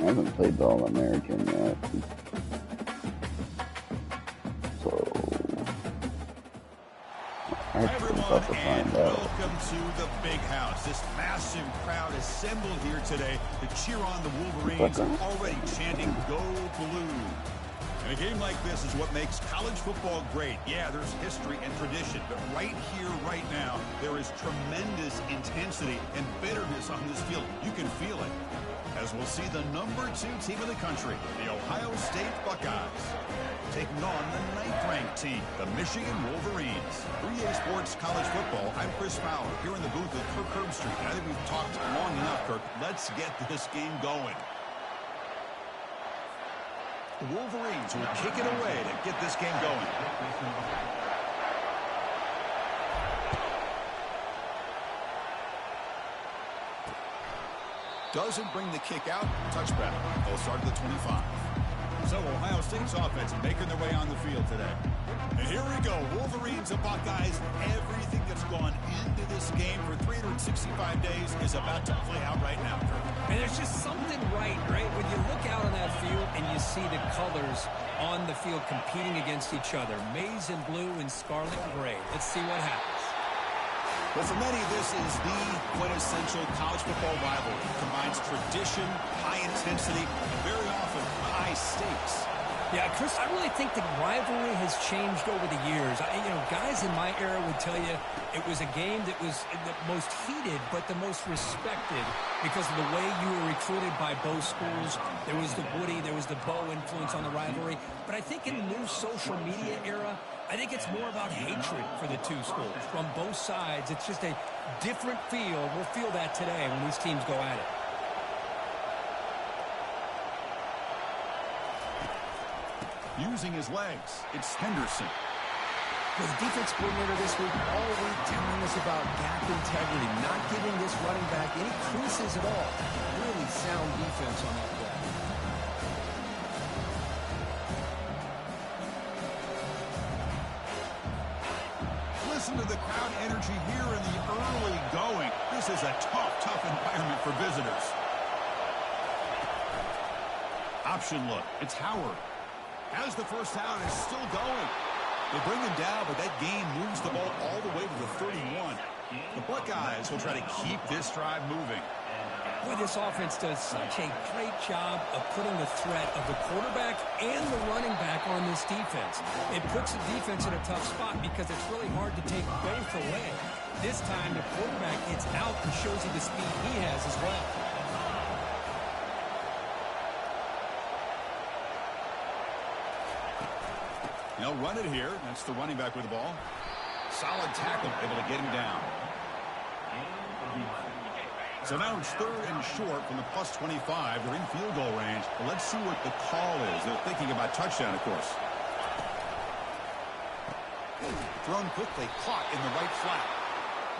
I haven't played the All-American yet. So Hi everyone, and welcome to the Big House. This massive crowd assembled here today to cheer on the Wolverines, already chanting "Go Blue." And a game like this is what makes college football great. Yeah, there's history and tradition, but right here, right now, there is tremendous intensity and bitterness on this field. You can feel it. As we'll see the #2 team in the country, the Ohio State Buckeyes, taking on the 9th-ranked team, the Michigan Wolverines. 3A Sports College Football, I'm Chris Fowler, here in the booth with Kirk Herbstreit. I think we've talked long enough, Kirk. Let's get this game going. The Wolverines will kick it away to get this game going. Doesn't bring the kick out. Touchback. They'll start at the 25. So Ohio State's offense making their way on the field today. And here we go. Wolverines and Buckeyes. Everything that's gone into this game for 365 days is about to play out right now. And there's just something right? When you look out on that field and you see the colors on the field competing against each other. Maize and blue and scarlet and gray. Let's see what happens. Well, for many, this is the quintessential college football rivalry. It combines tradition, high intensity, and very often high stakes. Yeah, Chris, I really think the rivalry has changed over the years. Guys in my era would tell you it was a game that was the most heated but the most respected because of the way you were recruited by both schools. There was the Woody, there was the Bo influence on the rivalry. But I think in the new social media era, I think it's more about hatred for the two schools from both sides. It's just a different feel. We'll feel that today when these teams go at it. Using his legs, it's Henderson. Well, the defense coordinator this week all week telling us about gap integrity, not giving this running back any creases at all. Really sound defense on that play. Listen to the crowd energy here in the early going. This is a tough environment for visitors. Option look. It's Howard. Has the first down and is still going. They bring him down, but that gain moves the ball all the way to the 31. The Buckeyes will try to keep this drive moving. Boy, this offense does such a great job of putting the threat of the quarterback and the running back on this defense. It puts the defense in a tough spot because it's really hard to take both away. This time, the quarterback gets out and shows you the speed he has as well. They'll run it here. That's the running back with the ball. Solid tackle, able to get him down. So now it's 3rd and short from the +25. They're in field goal range. But let's see what the call is. They're thinking about touchdown, of course. Thrown quickly, caught in the right flat.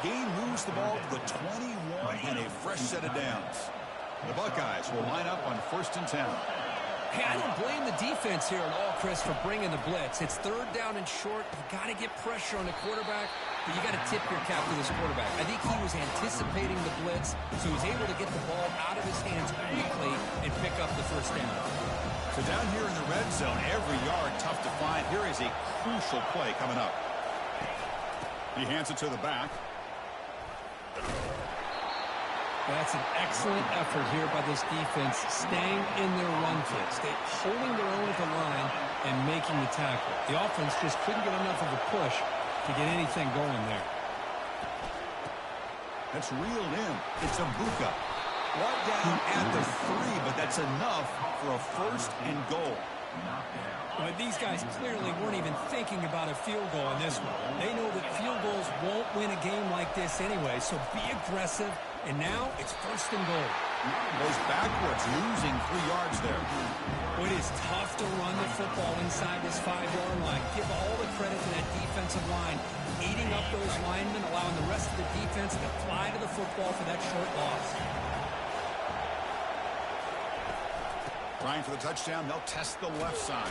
Gain moves the ball to the 21 and a fresh set of downs. The Buckeyes will line up on 1st and 10. Hey, I don't blame the defense here at all, Chris, for bringing the blitz. It's 3rd down and short. You got to get pressure on the quarterback, but you got to tip your cap to this quarterback. I think he was anticipating the blitz, so he was able to get the ball out of his hands quickly and pick up the first down. So down here in the red zone, every yard tough to find. Here is a crucial play coming up. He hands it to the back. That's an excellent effort here by this defense, staying in their run fits, holding their own at the line and making the tackle. The offense just couldn't get enough of a push to get anything going there. That's reeled in. It's a Buka. Brought down at the 3, but that's enough for a 1st and goal. Well, these guys clearly weren't even thinking about a field goal in this one. They know that field goals won't win a game like this anyway, so be aggressive. And now it's 1st and goal. Goes backwards, losing 3 yards there. Well, it is tough to run the football inside this 5-yard line. Give all the credit to that defensive line, eating up those linemen, allowing the rest of the defense to fly to the football for that short loss. Trying for the touchdown, they'll test the left side.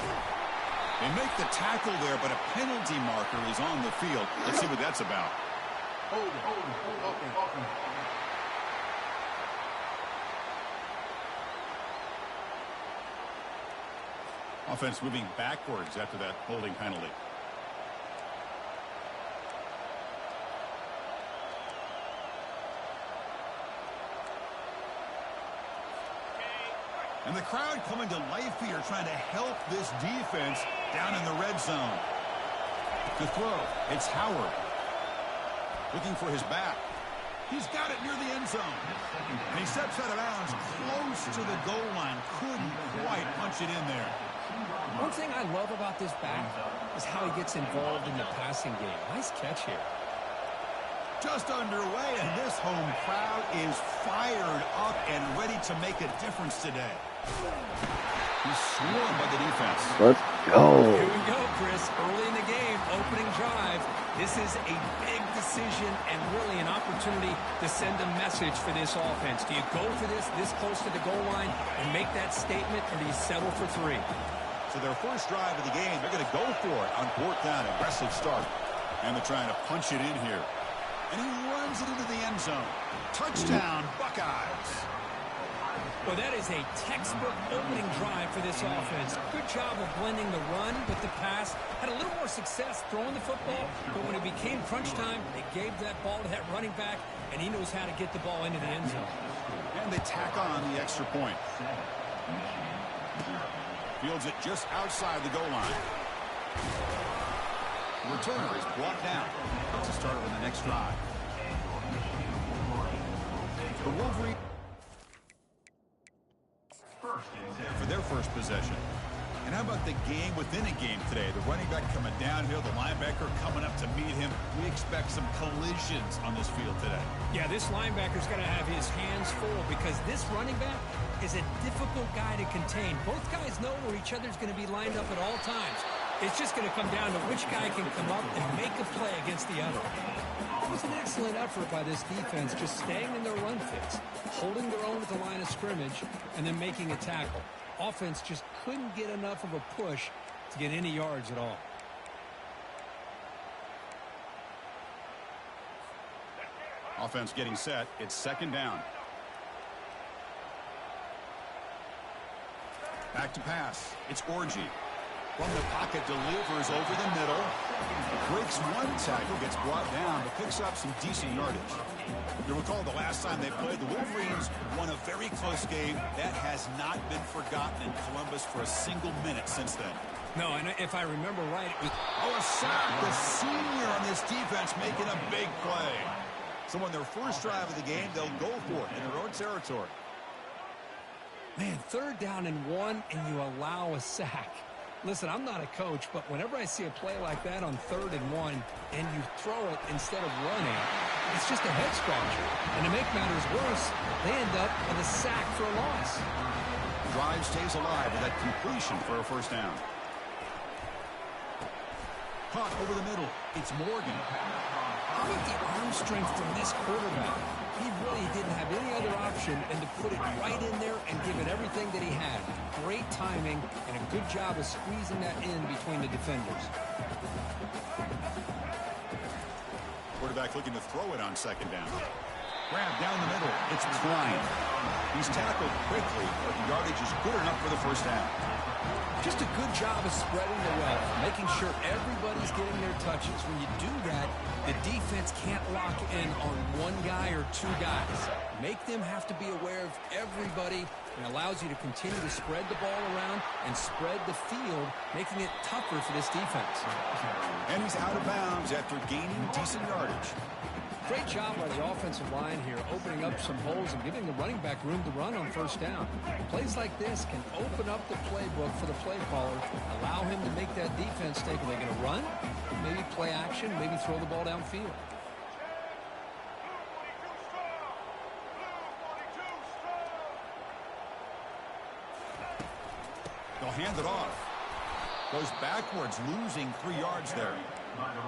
They make the tackle there, but a penalty marker is on the field. Let's see what that's about. Hold it. Offense moving backwards after that holding penalty. And the crowd coming to life here, trying to help this defense down in the red zone. To throw, it's Howard. Looking for his back. He's got it near the end zone. And he steps out of bounds close to the goal line. Couldn't quite punch it in there. One thing I love about this back is how he gets involved in the passing game. Nice catch here. Just underway, and this home crowd is fired up and ready to make a difference today. He's swarmed by the defense. Let's go. Here we go, Chris. Early in the game, opening drive. This is a big decision and really an opportunity to send a message for this offense. Do you go for this close to the goal line and make that statement, or do you settle for 3? So their first drive of the game, they're going to go for it on 4th down. Aggressive start. And they're trying to punch it in here. And he runs it into the end zone. Touchdown, Buckeyes. Well, that is a textbook opening drive for this offense. Good job of blending the run with the pass. Had a little more success throwing the football, but when it became crunch time, they gave that ball to that running back, and he knows how to get the ball into the end zone. And they tack on the extra point. Fields it just outside the goal line. The returner is brought down to start on the next drive. The Wolverine for their first possession. And how about the game within a game today? The running back coming downhill, the linebacker coming up to meet him. We expect some collisions on this field today. Yeah, this linebacker's got to have his hands full because this running back is a difficult guy to contain. Both guys know where each other's going to be lined up at all times. It's just going to come down to which guy can come up and make a play against the other. It was an excellent effort by this defense, just staying in their run fits, holding their own at the line of scrimmage, and then making a tackle. Offense just couldn't get enough of a push to get any yards at all. Offense getting set. It's 2nd down. Back to pass. It's Orgy. From the pocket, delivers over the middle. Breaks one tackle, gets brought down, but picks up some decent yardage. You'll recall the last time they played, the Wolverines won a very close game. That has not been forgotten in Columbus for a single minute since then. No, and if I remember right, it was... Oh, a sack. The senior on this defense making a big play. So on their first drive of the game, they'll go for it in their own territory. Man, 3rd down and 1, and you allow a sack. Listen, I'm not a coach, but whenever I see a play like that on 3rd and 1 and you throw it instead of running, it's just a head scratcher. And to make matters worse, they end up with a sack for a loss. Drive stays alive with that completion for a 1st down. Caught over the middle. It's Morgan. How about the arm strength from this quarterback? He really didn't have any other option than to put it right in there and give it everything that he had. Great timing and a good job of squeezing that in between the defenders. Quarterback looking to throw it on 2nd down. Grab down the middle. It's Klein. He's tackled quickly, but the yardage is good enough for the 1st down. Just a good job of spreading the wealth, making sure everybody's getting their touches. When you do that, the defense can't lock in on one guy or 2 guys. Make them have to be aware of everybody, and allows you to continue to spread the ball around and spread the field, making it tougher for this defense. And he's out of bounds after gaining decent yardage. Great job by the offensive line here, opening up some holes and giving the running back room to run on 1st down. Plays like this can open up the playbook for the play caller, allow him to make that defense take. Are they going to run? Maybe play action, maybe throw the ball downfield. They'll hand it off. Goes backwards, losing 3 yards there.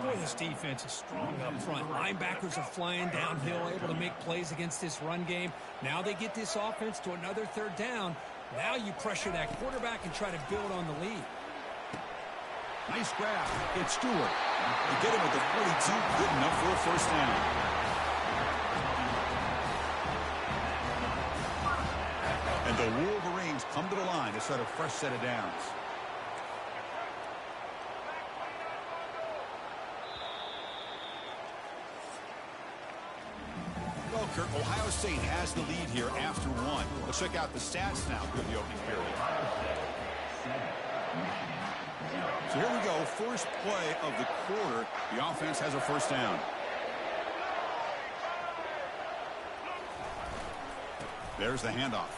Boy, this defense is strong up front. Linebackers are flying downhill, able to make plays against this run game. Now they get this offense to another 3rd down. Now you pressure that quarterback and try to build on the lead. Nice grab. It's Stewart. They get him at the 42. Good enough for a 1st down. And the Wolverines come to the line to set a fresh set of downs. Kurt, Ohio State has the lead here after one. Let's check out the stats now for the opening period. So here we go, first play of the quarter. The offense has a first down. There's the handoff.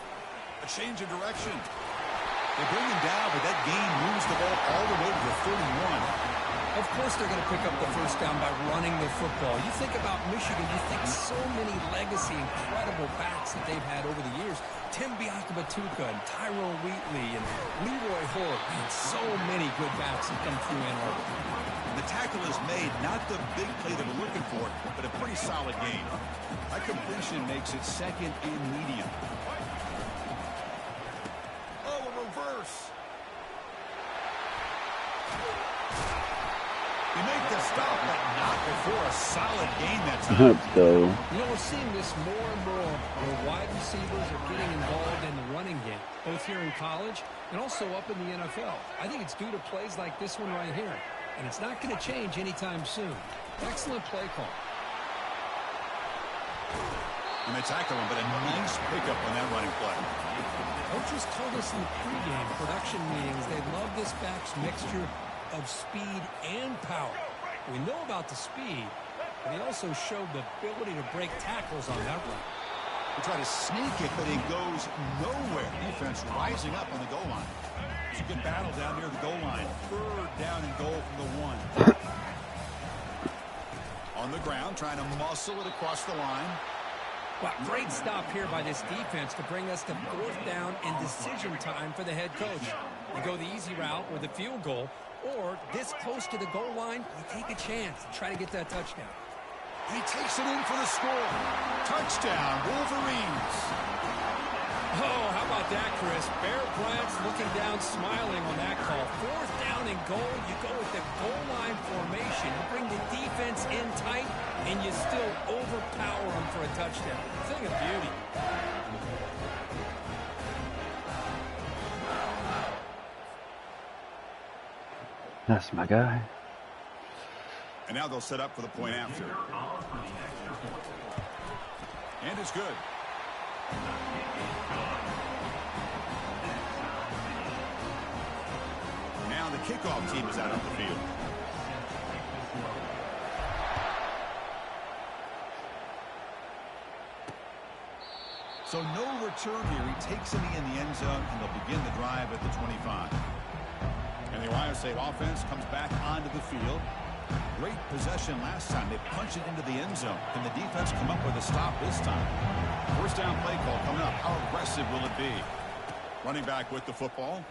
A change of direction. They bring him down, but that gain moves the ball all the way to the 31. Of course they're going to pick up the first down by running the football. You think about Michigan, you think so many legacy, incredible backs that they've had over the years. Tim Biakabatuka and Tyrone Wheatley and Leroy Hoare. And so many good backs have come through Ann Arbor. The tackle is made, not the big play that we're looking for, but a pretty solid gain. That completion makes it second and medium. Oh, a reverse. They make the stop, but not before a solid gain that time. Let's go. You know, we're seeing this more and more where wide receivers are getting involved in the running game, both here in college and also up in the NFL. I think it's due to plays like this one right here, and it's not going to change anytime soon. Excellent play call. And they tackle him, but a nice pickup on that running play. Coaches told us in the pregame production meetings they love this back's mixture of speed and power. We know about the speed, but he also showed the ability to break tackles on that run. They try to sneak it, but it goes nowhere. Defense rising up on the goal line. It's a good battle down near the goal line. Third down and goal from the one. On the ground, trying to muscle it across the line. Well, great stop here by this defense to bring us to fourth down and decision time for the head coach. You go the easy route with a field goal, or this close to the goal line, you take a chance and try to get that touchdown. He takes it in for the score. Touchdown, Wolverines. Oh, how about that, Chris? Bear Bryant's looking down, smiling on that call. Fourth down and goal. You go with the goal line formation. You bring the defense in tight, and you still overpower them for a touchdown. Thing of beauty. That's my guy. And now they'll set up for the point after. And it's good. Now the kickoff team is out on the field. So no return here. He takes it in the end zone, and they'll begin the drive at the 25. And the Ohio State offense comes back onto the field. Great possession last time. They punch it into the end zone. Can the defense come up with a stop this time? First down play call coming up. How aggressive will it be? Running back with the football.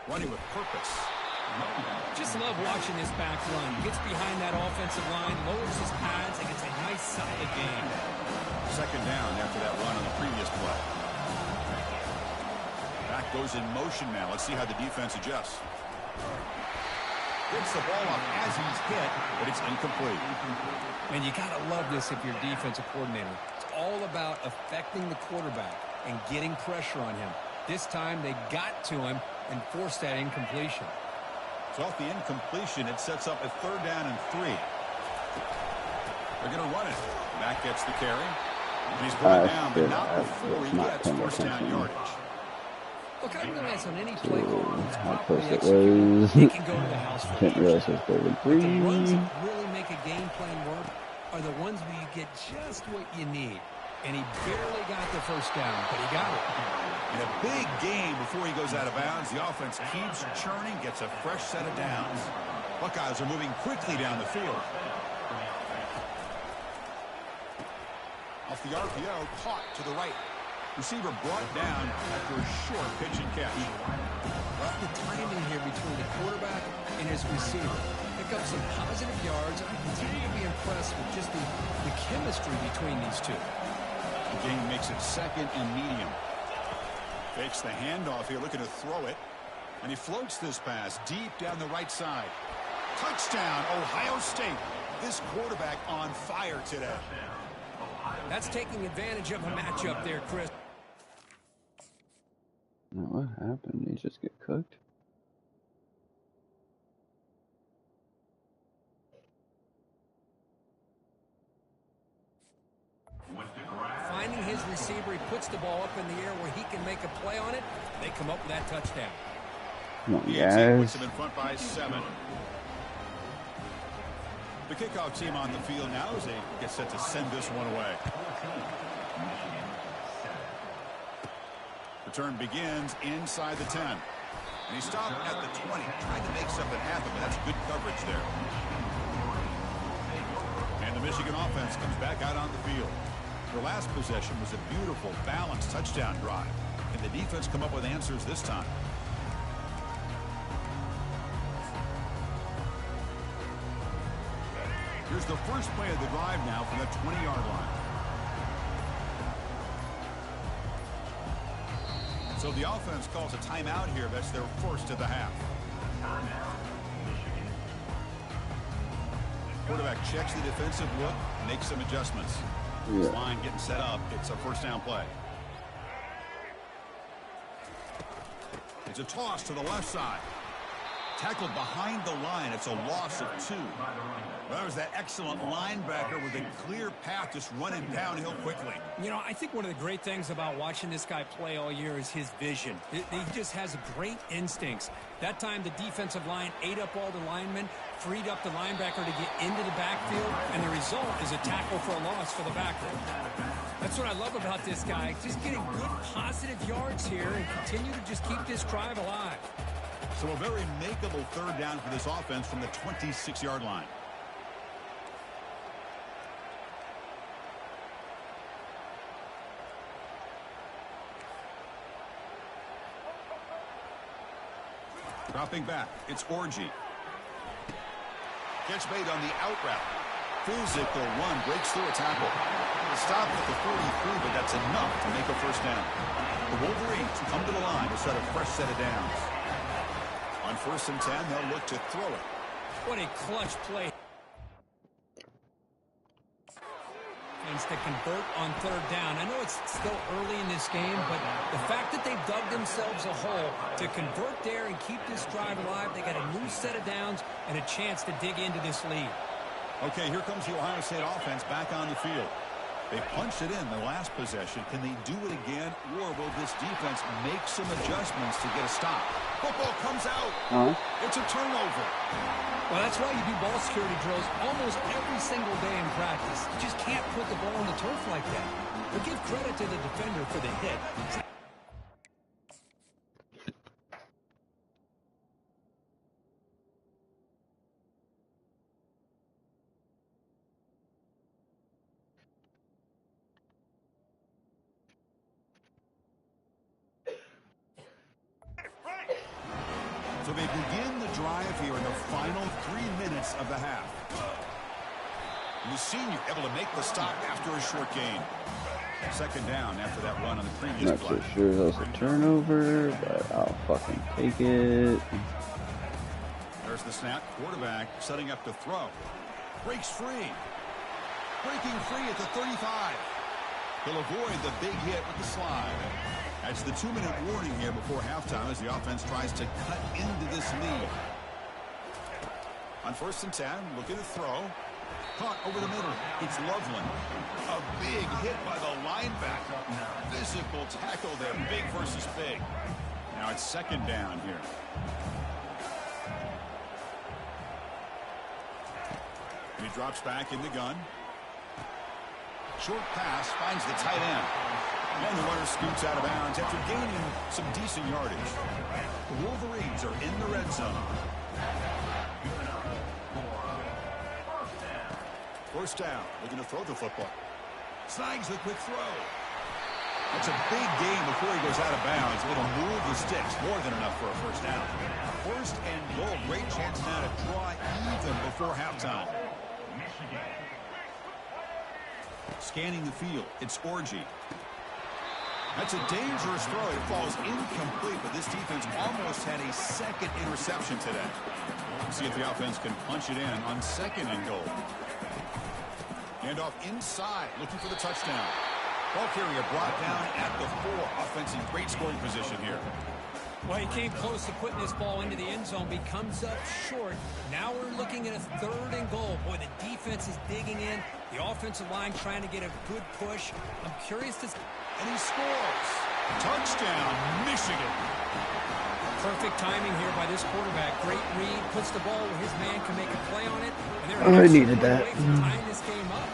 Running with purpose. Just love watching this back run. Gets behind that offensive line, lowers his pads, and gets a nice solid gain. Second down after that run on the previous play. Back goes in motion now. Let's see how the defense adjusts. Gets the ball up as he's hit, but it's incomplete. And you got to love this if you're a defensive coordinator. It's all about affecting the quarterback and getting pressure on him. This time they got to him and forced that incompletion. So off the incompletion, it sets up a third down and 3. They're going to run it. Mack gets the carry. And he's brought down, but not before he gets first down yardage. Look, I realize on any play call, it's How properly close it executed, was. it can go to the house for Didn't realize it was third and 3. the runs that really make a game plan work are the ones where you get just what you need. And he barely got the first down, but he got it. In a big game before he goes out of bounds, the offense keeps churning, gets a fresh set of downs. Buckeyes are moving quickly down the field. Off the RPO, caught to the right. Receiver brought down after a short pitch and catch. Love the timing here between the quarterback and his receiver. Pick up some positive yards. I continue to be impressed with just the chemistry between these two. The game makes it second and medium. Takes the handoff here, looking to throw it. And he floats this pass deep down the right side. Touchdown, Ohio State. This quarterback on fire today. That's taking advantage of a matchup there, Chris. Now what happened? He just get cooked? receiver. He puts the ball up in the air where he can make a play on it. They come up with that touchdown. Come on, Puts guys. them in front by 7. The kickoff team on the field now as they get set to send this one away. Return begins inside the 10. And he stopped at the 20, trying to make something happen, but that's good coverage there. And the Michigan offense comes back out on the field. Their last possession was a beautiful, balanced touchdown drive. And the defense come up with answers this time. Here's the first play of the drive now from the 20-yard line. So the offense calls a timeout here. That's their first of the half. Quarterback checks the defensive look, makes some adjustments. This line getting set up. It's a first down play. It's a toss to the left side. Tackled behind the line. It's a loss of 2. Well, that was that excellent linebacker with a clear path just running downhill quickly. You know, I think one of the great things about watching this guy play all year is his vision. He just has great instincts. That time the defensive line ate up all the linemen, freed up the linebacker to get into the backfield, and the result is a tackle for a loss for the backer. That's what I love about this guy. Just getting good positive yards here and continue to just keep this drive alive. So a very makeable third down for this offense from the 26-yard line. Dropping back, it's Orgy. Catch made on the out route. Physical run, breaks through a tackle. Stop at the 43, but that's enough to make a first down. The Wolverines come to the line to set a fresh set of downs. On 1st and 10, they'll look to throw it. What a clutch play. To convert on 3rd down. I know it's still early in this game, but the fact that they've dug themselves a hole to convert there and keep this drive alive, they got a new set of downs and a chance to dig into this lead. Okay, here comes the Ohio State offense back on the field. They punched it in the last possession. Can they do it again, or will this defense make some adjustments to get a stop? Football comes out. It's a turnover. Well, that's why you do ball security drills almost every single day in practice. You just can't put the ball on the turf like that. But give credit to the defender for the hit. So they begin the drive here in the final 3 minutes of the half. And the senior able to make the stop after a short gain. 2nd down after that run on the previous play. Not so sure that was a turnover, but I'll fucking take it. There's the snap. Quarterback setting up to throw. Breaks free. Breaking free at the 35. He'll avoid the big hit with the slide. That's the 2-minute warning here before halftime as the offense tries to cut into this lead. On 1st and 10, looking to throw. Caught over the middle. It's Loveland. A big hit by the linebacker. Physical tackle there, big versus big. Now it's 2nd down here. And he drops back in the gun. Short pass finds the tight end. And the runner scoots out of bounds after gaining some decent yardage. The Wolverines are in the red zone. 1st down, looking to throw the football. Snags the quick throw. That's a big gain before he goes out of bounds. It'll move the sticks, more than enough for a 1st down. 1st and goal, great chance now to draw even before halftime. Scanning the field, it's Orgy. That's a dangerous throw. It falls incomplete, but this defense almost had a 2nd interception today. See if the offense can punch it in on 2nd and goal. Handoff inside, looking for the touchdown. Ball carrier brought down at the 4. Offense in great scoring position here. Well, he came close to putting this ball into the end zone, but he comes up short. Now we're looking at a 3rd and goal. Boy, the defense is digging in. The offensive line trying to get a good push. I'm curious to... And he scores. Touchdown, Michigan. Perfect timing here by this quarterback. Great read, puts the ball where his man can make a play on it. And they're I needed that. away from tying this game up.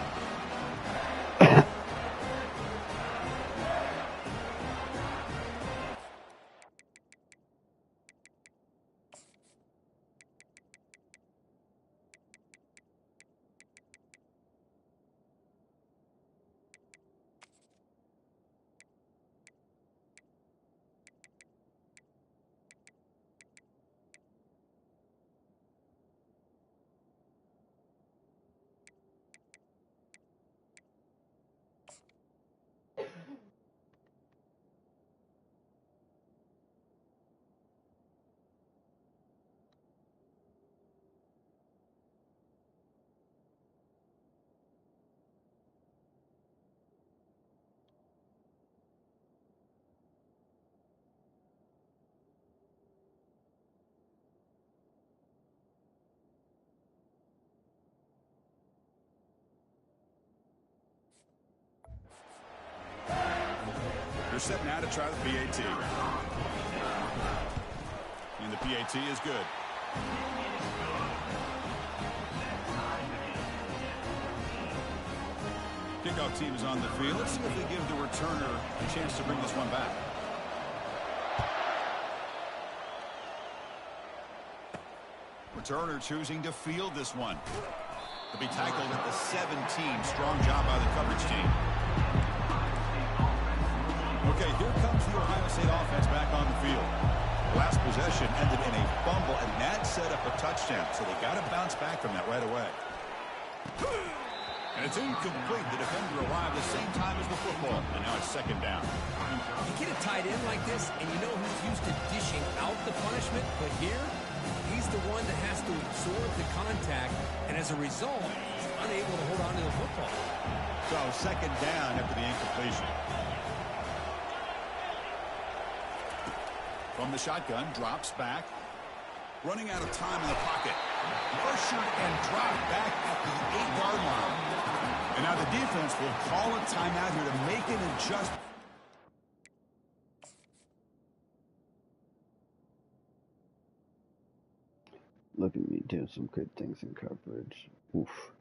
They're set now to try the PAT. And the PAT is good. Kickoff team is on the field. Let's see if they give the returner a chance to bring this one back. Returner choosing to field this one. To be tackled at the 17. Strong job by the coverage team. Okay, here comes the Ohio State offense back on the field. Last possession ended in a fumble, and that set up a touchdown. So they got to bounce back from that right away. And it's incomplete. The defender arrived the same time as the football, and now it's second down. You get a tight end like this, and you know who's used to dishing out the punishment, but here, he's the one that has to absorb the contact, and as a result, he's unable to hold on to the football. So second down after the incompletion. From the shotgun, drops back. Running out of time in the pocket. Pressured and dropped back at the 8-yard line. And now the defense will call a timeout here to make an adjustment. Look at me doing some good things in coverage. Oof.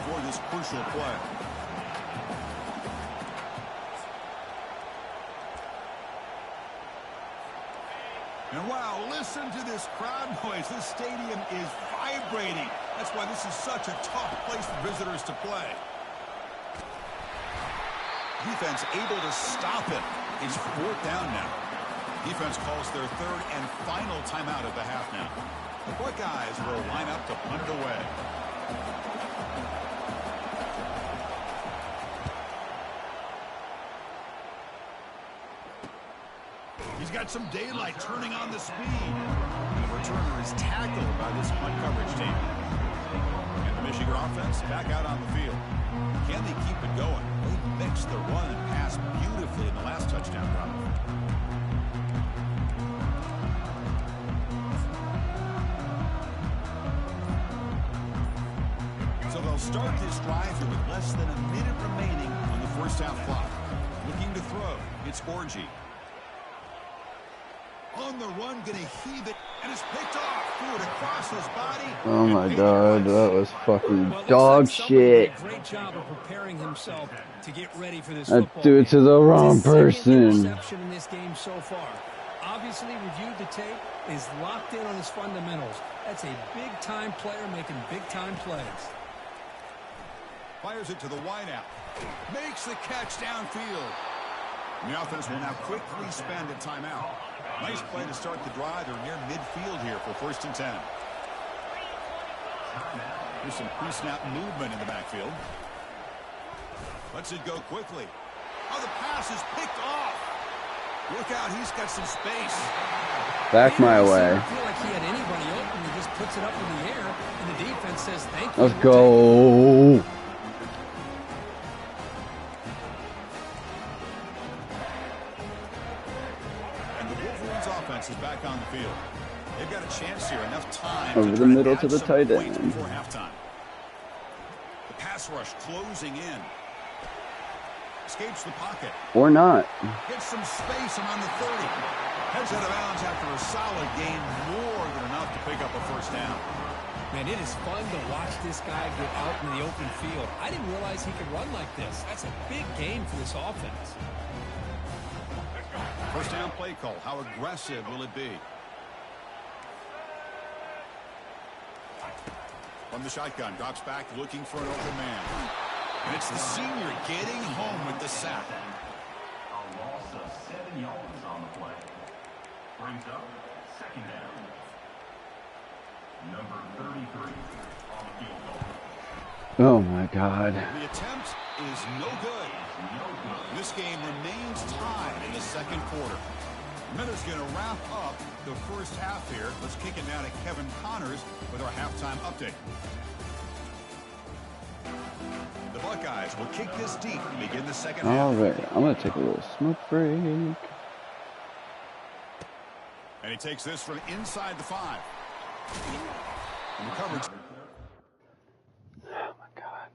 For this crucial play. And wow, listen to this crowd noise. This stadium is vibrating. That's why this is such a tough place for visitors to play. Defense able to stop it. It's fourth down now. Defense calls their third and final timeout of the half now. The Buckeyes will line up to punt it away. He's got some daylight, turning on the speed. And the returner is tackled by this punt coverage team. And the Michigan offense back out on the field. Can they keep it going? They mixed the run and pass beautifully in the last touchdown drive. So they'll start this drive here with less than a minute remaining on the first half clock. Looking to throw, it's Orgy. On the run, gonna heave it, and it's picked off. Threw it across his body. Oh my god, that was fucking dog shit. Great job of preparing himself to get ready for this I football threw it to the wrong person. Interception in this game so far. Obviously reviewed the tape, is locked in on his fundamentals. That's a big-time player making big-time plays. Fires it to the wideout. Makes the catch downfield. And the offense will now quickly spend a timeout. Nice play to start the drive. They're near midfield here for 1st and 10. There's some pre-snap movement in the backfield. Lets it go quickly. Oh, the pass is picked off. Look out, he's got some space. Back my way. I feel like he had anybody open. He just puts it up in the air, and the defense says, thank you. Let's go. And the Wolverines offense is back on the field. They've got a chance here, enough time over the middle to the tight end. Before halftime. The pass rush closing in. Escapes the pocket. Or not. Gets some space around the 30. Heads out of bounds after a solid gain, more than enough to pick up a first down. Man, it is fun to watch this guy get out in the open field. I didn't realize he could run like this. That's a big game for this offense. First down play call. How aggressive will it be? From the shotgun, drops back, looking for an open man. And it's the senior getting home with the sack. A loss of 7 yards on the play. Brings up second down. Number 33 on the field goal. Oh my God. The attempt is no good. This game remains tied in the second quarter. Miller's going to wrap up the first half here. Let's kick it now to Kevin Connors with our halftime update. The Buckeyes will kick this deep and begin the second half. All right, I'm going to take a little smoke break. And he takes this from inside the 5. And the coverage. Oh my God.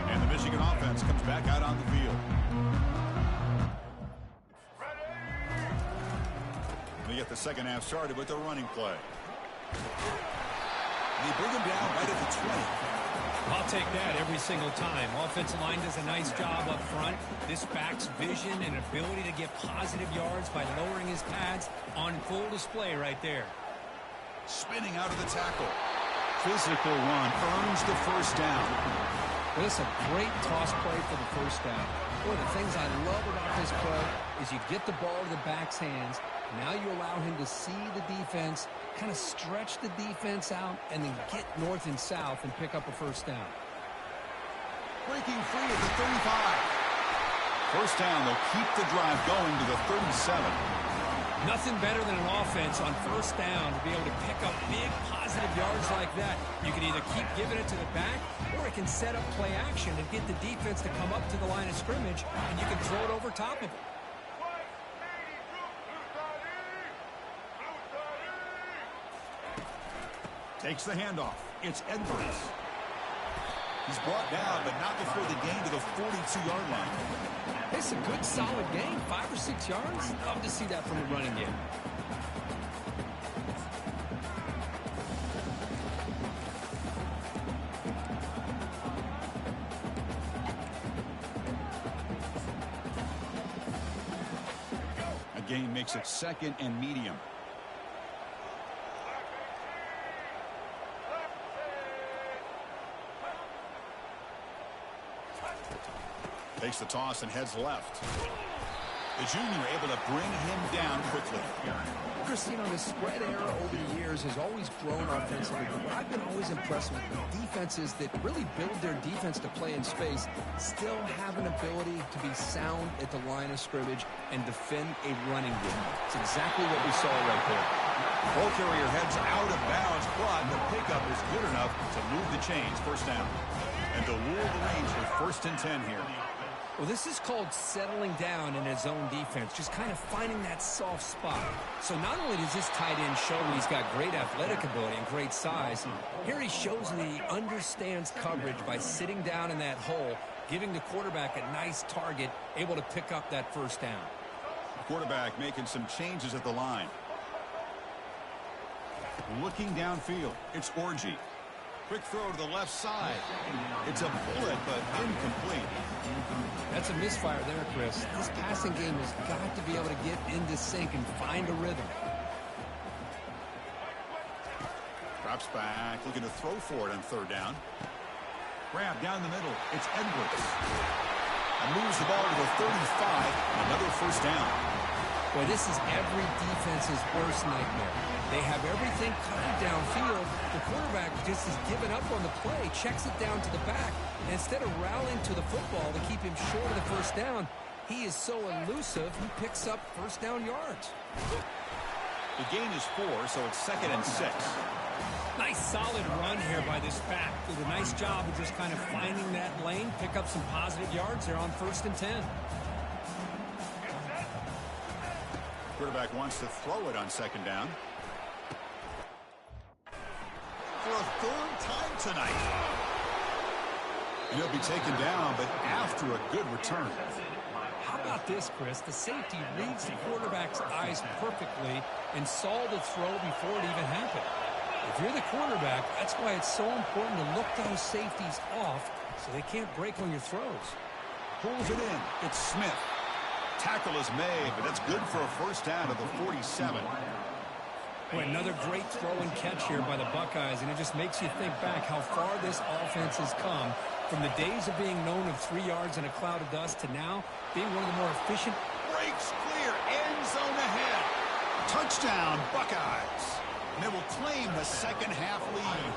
And the Michigan offense comes back out on the field. They get the second half started with a running play. They bring him down right at the 20. I'll take that every single time. Offensive line does a nice job up front. This back's vision and ability to get positive yards by lowering his pads on full display right there. Spinning out of the tackle. Physical run earns the first down. Well, it's a great toss play for the first down. One of the things I love about this play is you get the ball to the back's hands. Now you allow him to see the defense, kind of stretch the defense out, and then get north and south and pick up a first down. Breaking free at the 35. First down, they'll keep the drive going to the 37. Nothing better than an offense on first down to be able to pick up big positive yards like that. You can either keep giving it to the back, or it can set up play action and get the defense to come up to the line of scrimmage, and you can throw it over top of it. Takes the handoff. It's Edwards. He's brought down, but not before the gain to the 42-yard line. It's a good, solid gain, 5 or 6 yards. Love to see that from a running game. A gain makes it 2nd and medium. Takes the toss and heads left. The junior able to bring him down quickly. Christine, on the spread era over the years has always grown offensively, but I've been always impressed with defenses that really build their defense to play in space, still have an ability to be sound at the line of scrimmage and defend a running game. It's exactly what we saw right there. Ball carrier heads out of bounds, but the pickup is good enough to move the chains. First down. And the Wolverines with 1st and 10 here. Well, this is called settling down in his own defense, just kind of finding that soft spot. So not only does this tight end show that he's got great athletic ability and great size, here he shows that he understands coverage by sitting down in that hole, giving the quarterback a nice target, able to pick up that first down. Quarterback making some changes at the line. Looking downfield, it's Orgy. Quick throw to the left side. It's a bullet, but incomplete. That's a misfire there, Chris. This passing game has got to be able to get into sync and find a rhythm. Drops back, looking to throw for it on 3rd down. Grab down the middle. It's Edwards. And moves the ball to the 35. Another first down. Boy, this is every defense's worst nightmare. They have everything covered downfield. The quarterback just is giving up on the play, checks it down to the back, and instead of rallying to the football to keep him short of the first down, he is so elusive, he picks up first down yards. The gain is 4, so it's 2nd and 6. Nice solid run here by this back. Did a nice job of just kind of finding that lane, pick up some positive yards there on 1st and 10. Quarterback wants to throw it on 2nd down. For a 3rd time tonight. And he'll be taken down, but after a good return. How about this, Chris? The safety reads the quarterback's eyes perfectly and saw the throw before it even happened. If you're the quarterback, that's why it's so important to look those safeties off so they can't break on your throws. Pulls it in. It's Smith. Tackle is made, but that's good for a first down at the 47. Boy, another great throw and catch here by the Buckeyes, and it just makes you think back how far this offense has come from the days of being known of 3 yards in a cloud of dust to now being one of the more efficient. Breaks clear, end zone ahead. Touchdown, Buckeyes. And they will claim the 2nd half lead.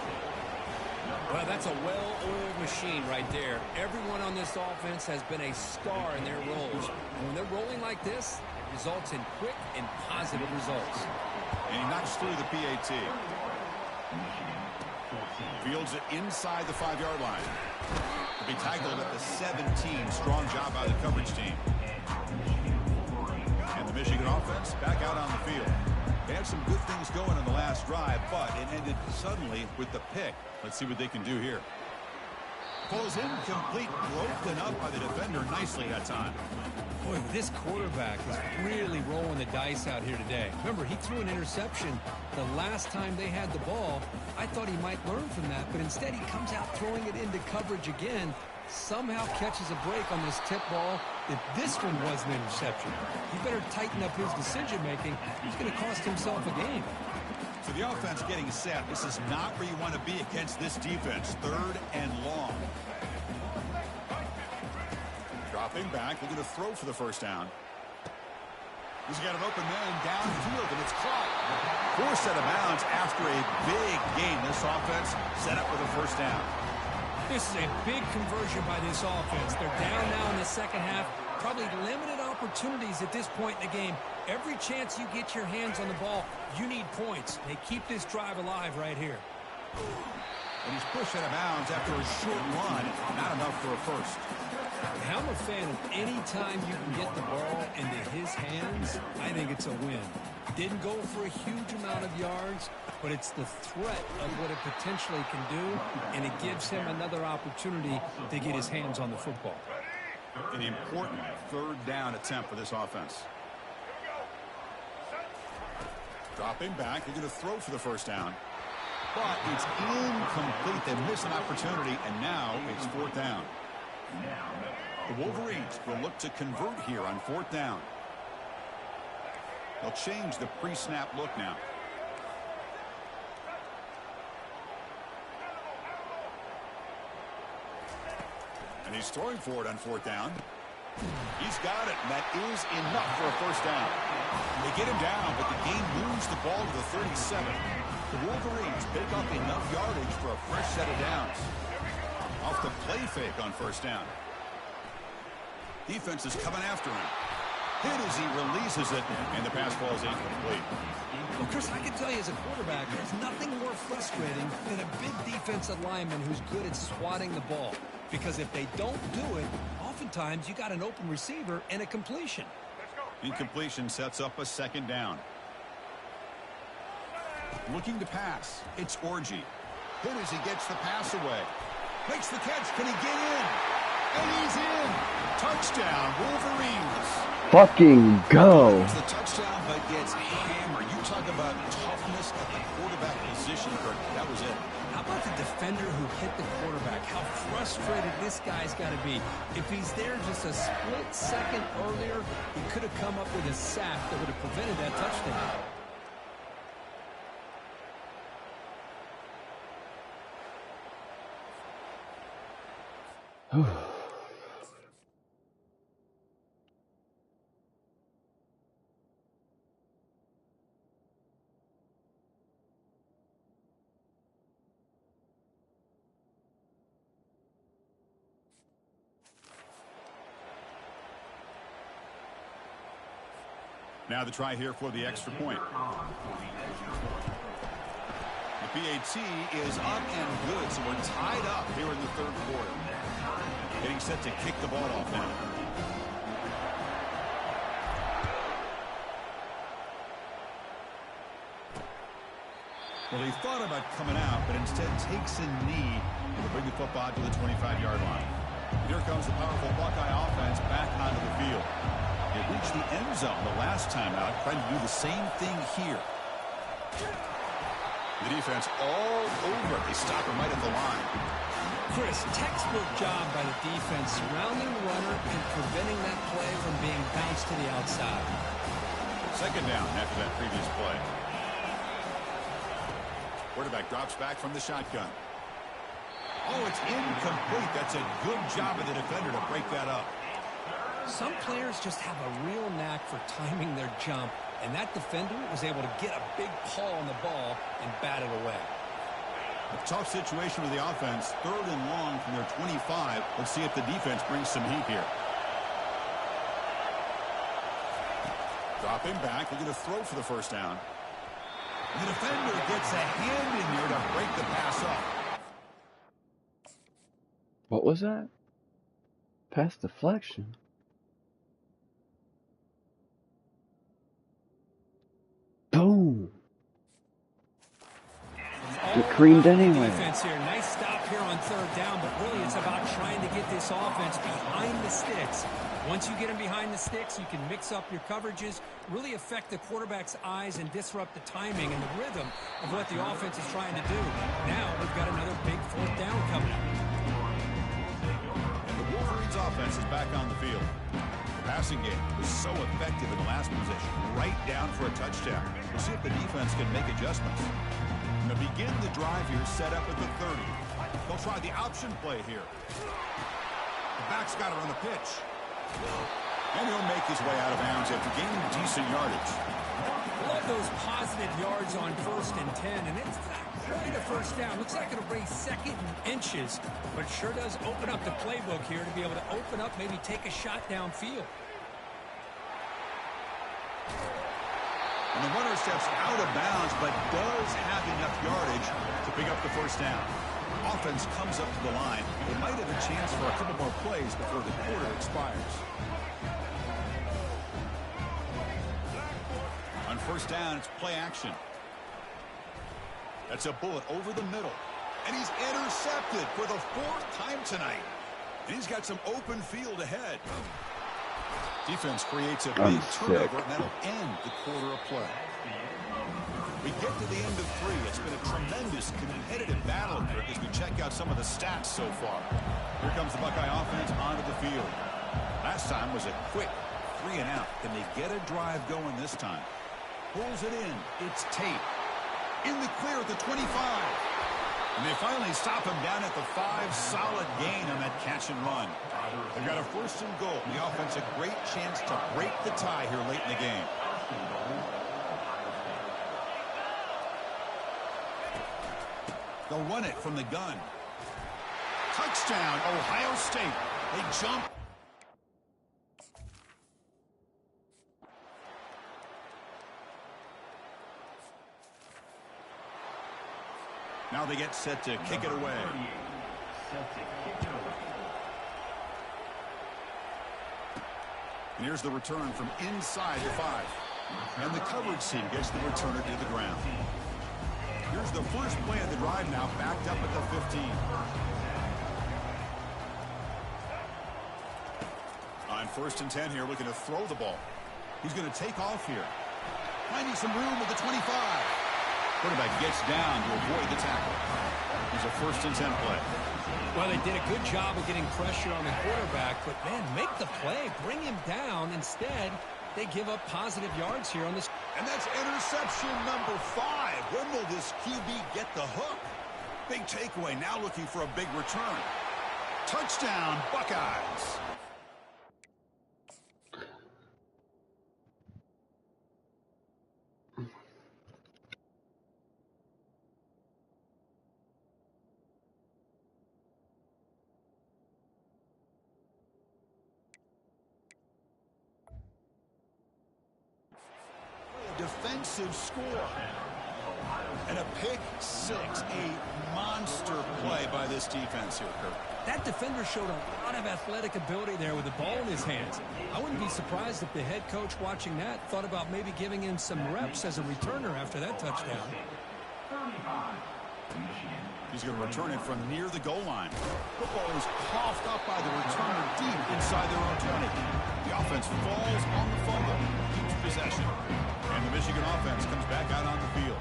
Well, that's a well-oiled machine right there. Everyone on this offense has been a star in their roles. And when they're rolling like this, it results in quick and positive results. And he knocks through the PAT. Fields it inside the 5-yard line. To be tackled at the 17. Strong job by the coverage team. And the Michigan offense back out on the field. They had some good things going in the last drive, but it ended suddenly with the pick. Let's see what they can do here. Pulls incomplete, broken up by the defender nicely that time. Boy, this quarterback is really rolling the dice out here today. Remember, he threw an interception the last time they had the ball. I thought he might learn from that, but instead he comes out throwing it into coverage again, somehow catches a break on this tip ball. If this one was an interception, he better tighten up his decision-making. He's going to cost himself a game. So the offense getting set. This is not where you want to be against this defense. 3rd and long. Dropping back, looking to throw for the first down. He's got an open man downfield, and it's caught. Forced out of bounds after a big gain. This offense set up with a first down. This is a big conversion by this offense. They're down now in the second half. Probably limited opportunities at this point in the game. Every chance you get your hands on the ball, you need points. They keep this drive alive right here. And he's pushed out of bounds after a short run. Not enough for a first. I'm a fan of any time you can get the ball into his hands, I think it's a win. Didn't go for a huge amount of yards, but it's the threat of what it potentially can do, and it gives him another opportunity to get his hands on the football. An important third down attempt for this offense. Dropping back, they're going to throw for the first down. But it's incomplete. They miss an opportunity, and now it's fourth down. The Wolverines will look to convert here on fourth down. They'll change the pre-snap look now. And he's throwing for it on fourth down. He's got it, and that is enough for a first down. They get him down, but the game moves the ball to the 37. The Wolverines pick up enough yardage for a fresh set of downs. Off the play fake on first down. Defense is coming after him. Hit as he releases it, and the pass ball is incomplete. Well, Chris, I can tell you as a quarterback, there's nothing more frustrating than a big defensive lineman who's good at swatting the ball. Because if they don't do it, oftentimes you got an open receiver and a completion. Incompletion sets up a second down. Looking to pass. It's Orgy. Hit as he gets the pass away. Makes the catch. Can he get in? And he's in. Touchdown, Wolverines. Fucking go. It's the touchdown, but gets hammered. You talk about toughness at the quarterback position, Kirk. That was it. How about the defender who hit the quarterback? How frustrated this guy's got to be. If he's there just a split second earlier, he could have come up with a sack that would have prevented that touchdown. Now the try here for the extra point. The PAT is up and good, so we're tied up here in the third quarter. Getting set to kick the ball off now. Well, he thought about coming out, but instead takes a knee and will bring the football to the 25-yard line. Here comes the powerful Buckeye offense back onto the field. It reached the end zone the last time out, trying to do the same thing here. The defense all over. They stop him right at the line. Chris, textbook job by the defense surrounding the runner and preventing that play from being bounced to the outside. Second down after that previous play. Quarterback drops back from the shotgun. Oh, it's incomplete. That's a good job of the defender to break that up. Some players just have a real knack for timing their jump, and that defender was able to get a big paw on the ball and bat it away. A tough situation with the offense. Third and long from their 25. Let's see if the defense brings some heat here. Dropping back. They're going to throw for the first down. The defender gets a hand in there to break the pass up. What was that? Pass deflection. Boom. Get creamed anyway. Defense here. Nice stop here on third down, but really it's about trying to get this offense behind the sticks. Once you get them behind the sticks, you can mix up your coverages, really affect the quarterback's eyes and disrupt the timing and the rhythm of what the offense is trying to do. Now we've got another big fourth down coming. And the Wolverines offense is back on the field. The passing game was so effective in the last possession, right down for a touchdown. We'll see if the defense can make adjustments. They'll begin the drive here, set up at the 30. They'll try the option play here. The back's got it on the pitch. And he'll make his way out of bounds after gaining decent yardage. Love those positive yards on 1st and 10, and it's not quite a first down. Looks like it'll bring 2nd and inches, but sure does open up the playbook here to be able to open up, maybe take a shot downfield. And the runner steps out of bounds, but does have enough yardage to pick up the first down. Offense comes up to the line. They might have a chance for a couple more plays before the quarter expires. On first down, it's play action. That's a bullet over the middle. And he's intercepted for the 4th time tonight. And he's got some open field ahead. Defense creates a big turnover, and that'll end the quarter of play. We get to the end of 3. It's been a tremendous competitive battle here as we check out some of the stats so far. Here comes the Buckeye offense onto the field. Last time was a quick 3 and out. Can they get a drive going this time? Pulls it in. It's Tate. In the clear at the 25. And they finally stop him down at the 5. Solid gain on that catch and run. They've got a 1st and goal. The offense a great chance to break the tie here late in the game. They'll run it from the gun. Touchdown, Ohio State. They jump. Now they get set to kick it away. And here's the return from inside the 5. And the coverage team gets the returner to the ground. Here's the first play of the drive now, backed up at the 15. On 1st and 10 here, looking to throw the ball. He's going to take off here. Finding some room with the 25. Quarterback gets down to avoid the tackle. Here's a 1st and 10 play. Well, they did a good job of getting pressure on the quarterback, but, man, make the play. Bring him down. Instead, they give up positive yards here on this. And that's interception number 5. When will this QB get the hook? Big takeaway, now looking for a big return. Touchdown, Buckeyes. Defensive score. And a pick 6, a monster play by this defense here, Kirk. That defender showed a lot of athletic ability there with the ball in his hands. I wouldn't be surprised if the head coach watching that thought about maybe giving him some reps as a returner after that touchdown. He's going to return it from near the goal line. Football is coughed up by the returner deep inside their own 20. The offense falls on the fumble, keeps possession. And the Michigan offense comes back out on the field.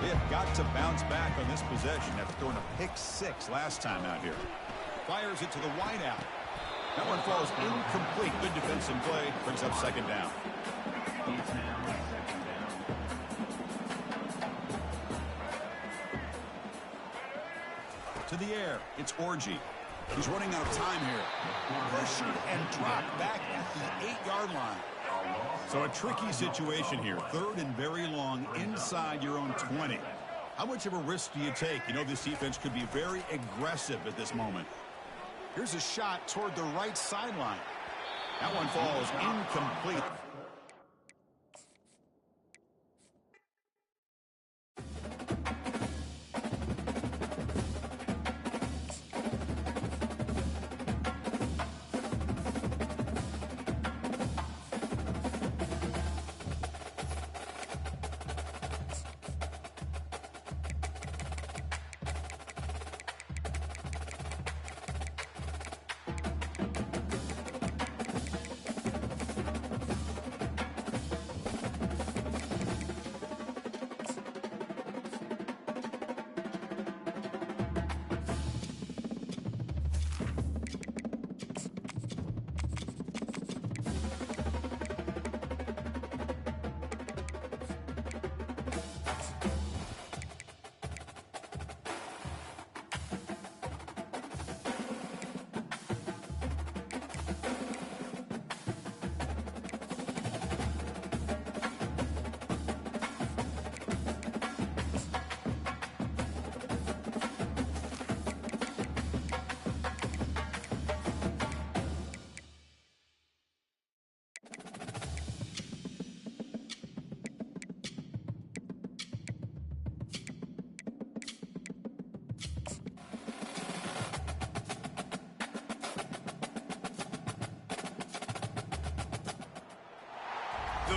They have got to bounce back on this possession after throwing a pick 6 last time out here. Fires it to the wideout. That one falls incomplete. Good defensive play. Brings up 2nd down. To the air. It's Orgy. He's running out of time here. Pressured and dropped back at the 8-yard line. So a tricky situation here. 3rd and very long inside your own 20. How much of a risk do you take? You know this defense could be very aggressive at this moment. Here's a shot toward the right sideline. That one falls incomplete.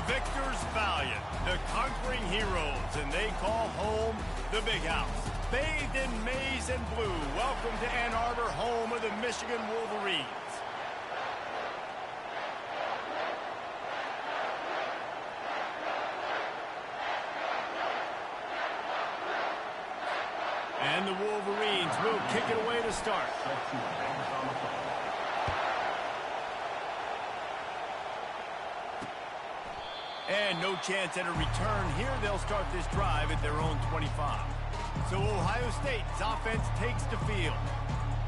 victors valiant, the conquering heroes, and they call home the Big House. Bathed in maize and blue, welcome to Ann Arbor, home of the Michigan Wolverines. And the Wolverines will kick it away to start. And no chance at a return here. They'll start this drive at their own 25. So Ohio State's offense takes the field.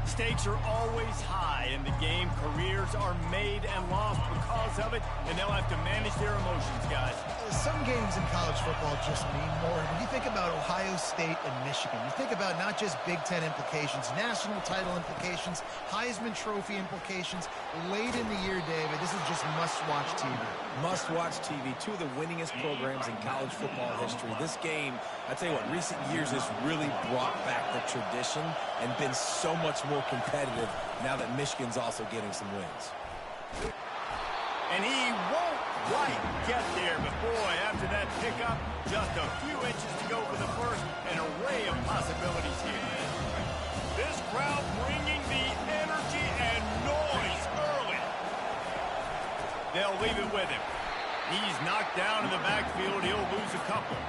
Stakes are always high in the game. Careers are made and lost because of it, and they'll have to manage their emotions, guys. Some games in college football just mean more. When you think about Ohio State and Michigan, you think about not just Big Ten implications, national title implications, Heisman Trophy implications. Late in the year, David, this is just must-watch TV. Must-watch TV. Two of the winningest programs in college football history. This game, I tell you what, recent years has really brought back the tradition and been so much more competitive now that Michigan's also getting some wins. And he won't quite get there, but boy, after that pickup, just a few inches to go for the first, an array of possibilities here. This crowd bringing the energy and noise early. They'll leave it with him. He's knocked down in the backfield. He'll lose a couple.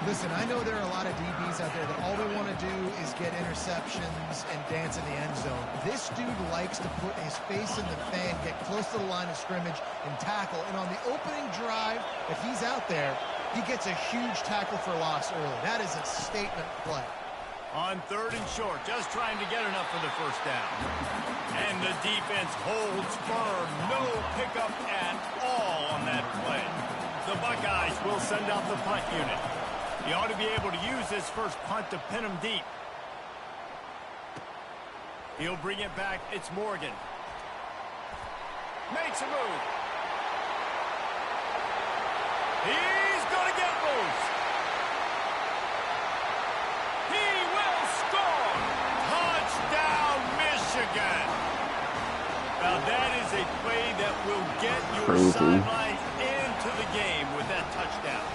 Listen, I know there are a lot of DBs out there that all they want to do is get interceptions and dance in the end zone. This dude likes to put his face in the fan, get close to the line of scrimmage, and tackle. And on the opening drive, if he's out there, he gets a huge tackle for loss early. That is a statement play. On 3rd and short, just trying to get enough for the first down. And the defense holds firm. No pickup at all on that play. The Buckeyes will send out the punt unit. He ought to be able to use this first punt to pin him deep. He'll bring it back. It's Morgan. Makes a move. He's going to get loose. He will score. Touchdown, Michigan. Now that is a play that will get your sidelines into the game with that touchdown.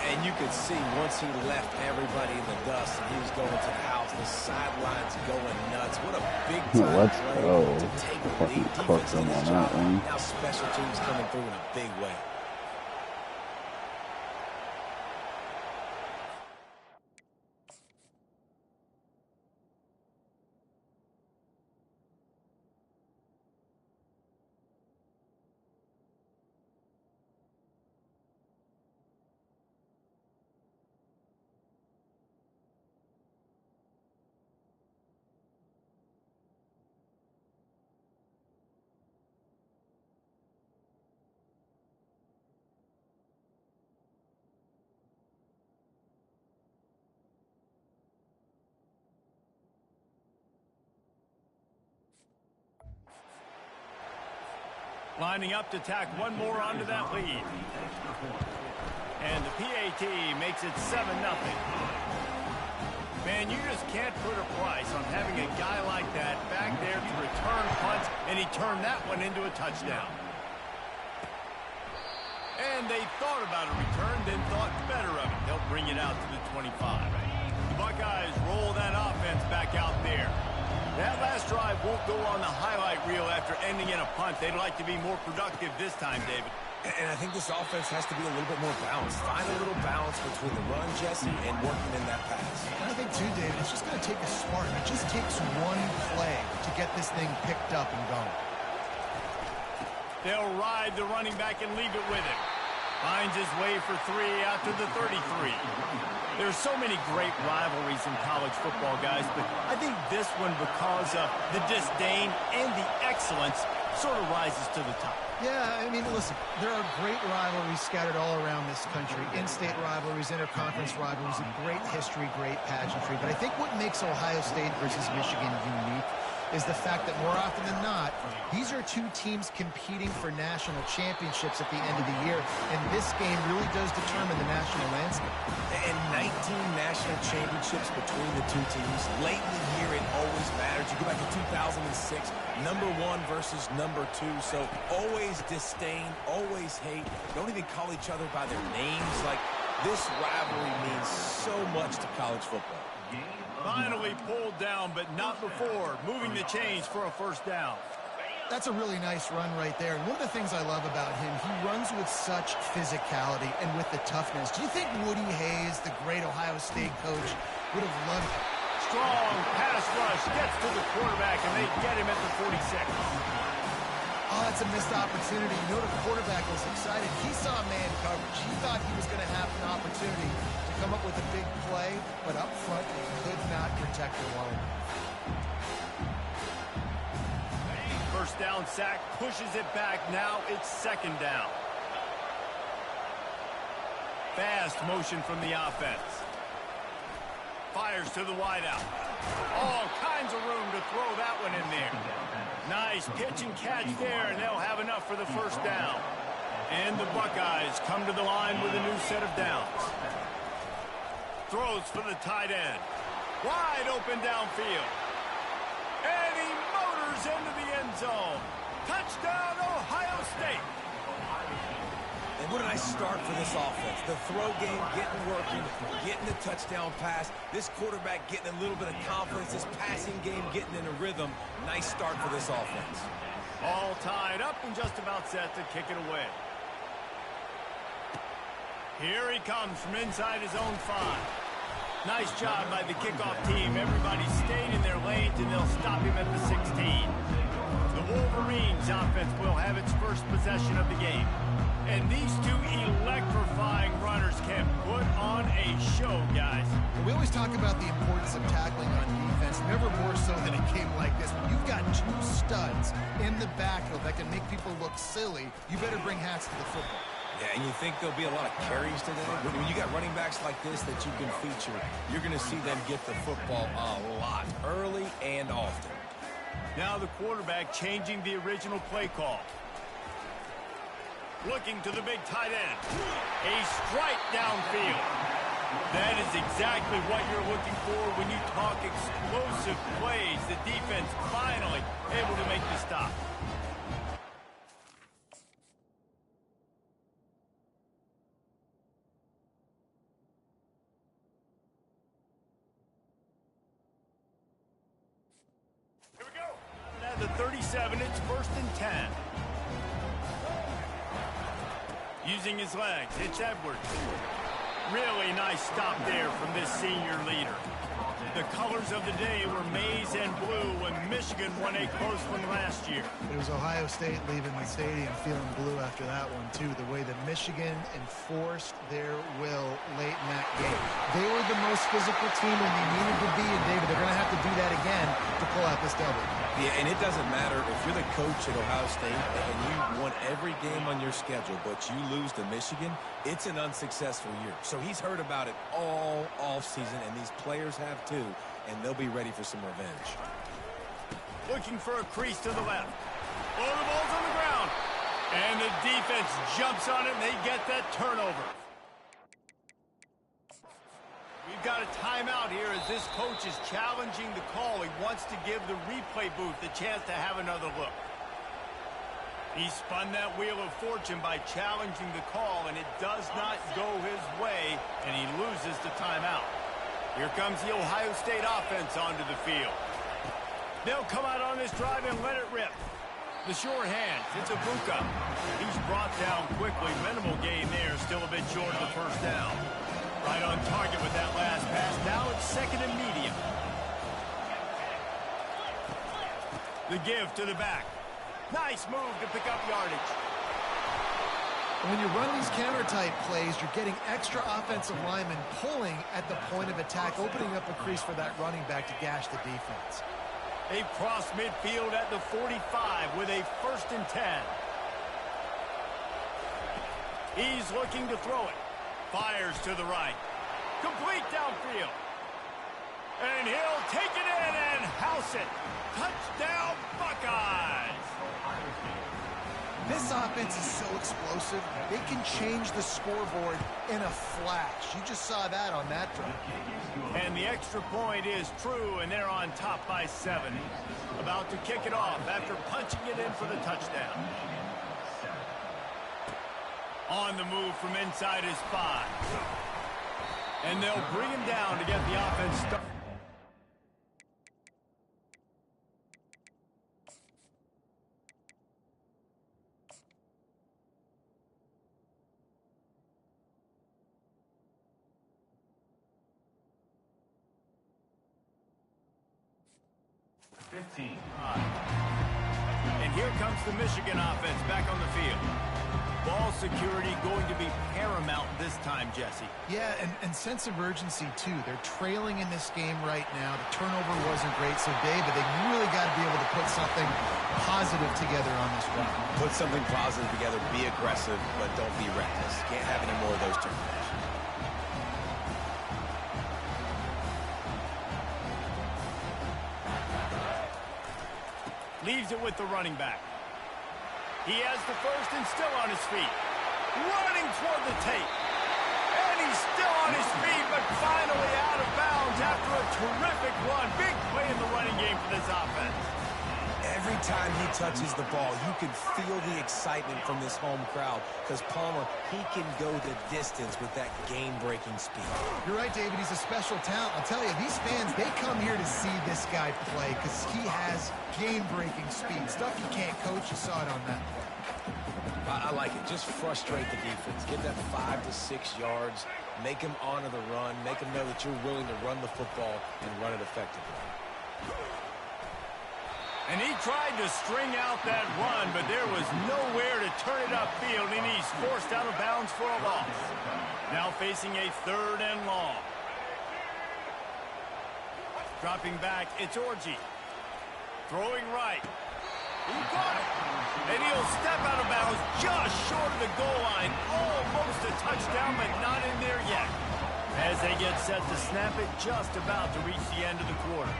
And you could see once he left everybody in the dust and he was going to the house, the sidelines going nuts. What a big-time Let's play go. to take the Fucking lead. cook Defense them in on his that job. one. Now special teams coming through in a big way. Lining up to tack one more onto that lead. And the PAT makes it 7-0. Man, you just can't put a price on having a guy like that back there to return punts, and he turned that one into a touchdown. And they thought about a return, then thought better of it. They'll bring it out to the 25. The Buckeyes roll that offense back out there. That last drive won't go on the highlight reel after ending in a punt. They'd like to be more productive this time, David. And I think this offense has to be a little bit more balanced. Find a little balance between the run, Jesse, and working in that pass. And I think, too, David, it's just going to take a spark. It just takes one play to get this thing picked up and going. They'll ride the running back and leave it with him. Finds his way for 3 out to the 33. There's so many great rivalries in college football, guys, but I think this one, because of the disdain and the excellence, sort of rises to the top. Yeah, I mean, listen, there are great rivalries scattered all around this country. In-state rivalries, interconference rivalries, great history, great pageantry. But I think what makes Ohio State versus Michigan unique is the fact that more often than not, these are two teams competing for national championships at the end of the year, and this game really does determine the national landscape. And 19 national national championships between the two teams. Late in the year, it always matters. You go back to 2006, #1 versus #2. So always disdain, always hate. Don't even call each other by their names. Like, this rivalry means so much to college football. Finally pulled down, but not before. Moving the chains for a first down. That's a really nice run right there. And one of the things I love about him, he runs with such physicality and with the toughness. Do you think Woody Hayes, the great Ohio State coach, would have loved it? Strong pass rush gets to the quarterback, and they get him at the 46. Oh, that's a missed opportunity. You know, the quarterback was excited. He saw man coverage. He thought he was going to have an opportunity to come up with a big play, but up front, he could not protect the line. First down sack, pushes it back. Now it's second down. Fast motion from the offense. Fires to the wideout. All kinds of room to throw that one in there. Nice pitch and catch there, and they'll have enough for the first down. And the Buckeyes come to the line with a new set of downs. Throws for the tight end. Wide open downfield. And he motors into the end zone. Touchdown, Ohio State. And what a nice start for this offense. The throw game getting working, getting the touchdown pass. This quarterback getting a little bit of confidence. This passing game getting in a rhythm. Nice start for this offense. All tied up and just about set to kick it away. Here he comes from inside his own 5. Nice job by the kickoff team. Everybody stayed in their lanes, and they'll stop him at the 16. The Wolverines offense will have its first possession of the game. And these two electrifying runners can put on a show, guys. We always talk about the importance of tackling on defense, never more so than a game like this. When you've got two studs in the backfield that can make people look silly, you better bring hats to the football. Yeah, and you think there'll be a lot of carries today? When you got running backs like this that you can feature, you're going to see them get the football a lot, early and often. Now the quarterback changing the original play call. Looking to the big tight end. A strike downfield. That is exactly what you're looking for when you talk explosive plays. The defense finally able to make the stop. Here we go. At the 37, it's 1st and 10. Using his legs, it's Edwards. Really nice stop there from this senior leader. The colors of the day were maize and blue when Michigan won a close one last year. It was Ohio State leaving the stadium feeling blue after that one, too. The way that Michigan enforced their will late in that game. They were the most physical team when they needed to be, and David, they're going to have to do that again to pull out this W. Yeah, and it doesn't matter if you're the coach at Ohio State and you won every game on your schedule, but you lose to Michigan, it's an unsuccessful year. So he's heard about it all offseason, and these players have too, and they'll be ready for some revenge. Looking for a crease to the left. Oh, the ball's on the ground. And the defense jumps on it, and they get that turnover. We've got a timeout here as this coach is challenging the call. He wants to give the replay booth the chance to have another look. He spun that wheel of fortune by challenging the call, and it does not go his way, and he loses the timeout. Here comes the Ohio State offense onto the field. They'll come out on this drive and let it rip. The sure hands, it's Ibuka. He's brought down quickly. Minimal gain there, still a bit short of the first down. Right on target with that last pass. Now it's 2nd and medium. The give to the back. Nice move to pick up yardage. When you run these counter-type plays, you're getting extra offensive linemen pulling at the point of attack, opening up a crease for that running back to gash the defense. They cross midfield at the 45 with a 1st and 10. He's looking to throw it. Fires to the right. Complete downfield. And he'll take it in and house it. Touchdown, Buckeyes. This offense is so explosive, they can change the scoreboard in a flash. You just saw that on that drive. And the extra point is true, and they're on top by 7. About to kick it off after punching it in for the touchdown. On the move from inside his 5. And they'll bring him down to get the offense started. And here comes the Michigan offense back on the field. Ball security going to be paramount this time, Jesse. Yeah, and sense of urgency, too. They're trailing in this game right now. The turnover wasn't great, so David, they really got to be able to put something positive together on this drive. Put something positive together, be aggressive, but don't be reckless. Can't have any more of those turnovers. Leaves it with the running back. He has the first and still on his feet. Running toward the tape. And he's still on his feet, but finally out of bounds after a terrific run. Big play in the running game for this offense. Every time he touches the ball, you can feel the excitement from this home crowd because Palmer, he can go the distance with that game-breaking speed. You're right, David. He's a special talent. I'll tell you, these fans, they come here to see this guy play because he has game-breaking speed. Stuff you can't coach. You saw it on that play. I like it. Just frustrate the defense. Get that 5 to 6 yards. Make them honor the run. Make them know that you're willing to run the football and run it effectively. And he tried to string out that run, but there was nowhere to turn it upfield, and he's forced out of bounds for a loss. Now facing a 3rd and long. Dropping back, it's Orji. Throwing right. He caught it. And he'll step out of bounds just short of the goal line. Almost a touchdown, but not in there yet. As they get set to snap it, just about to reach the end of the quarter.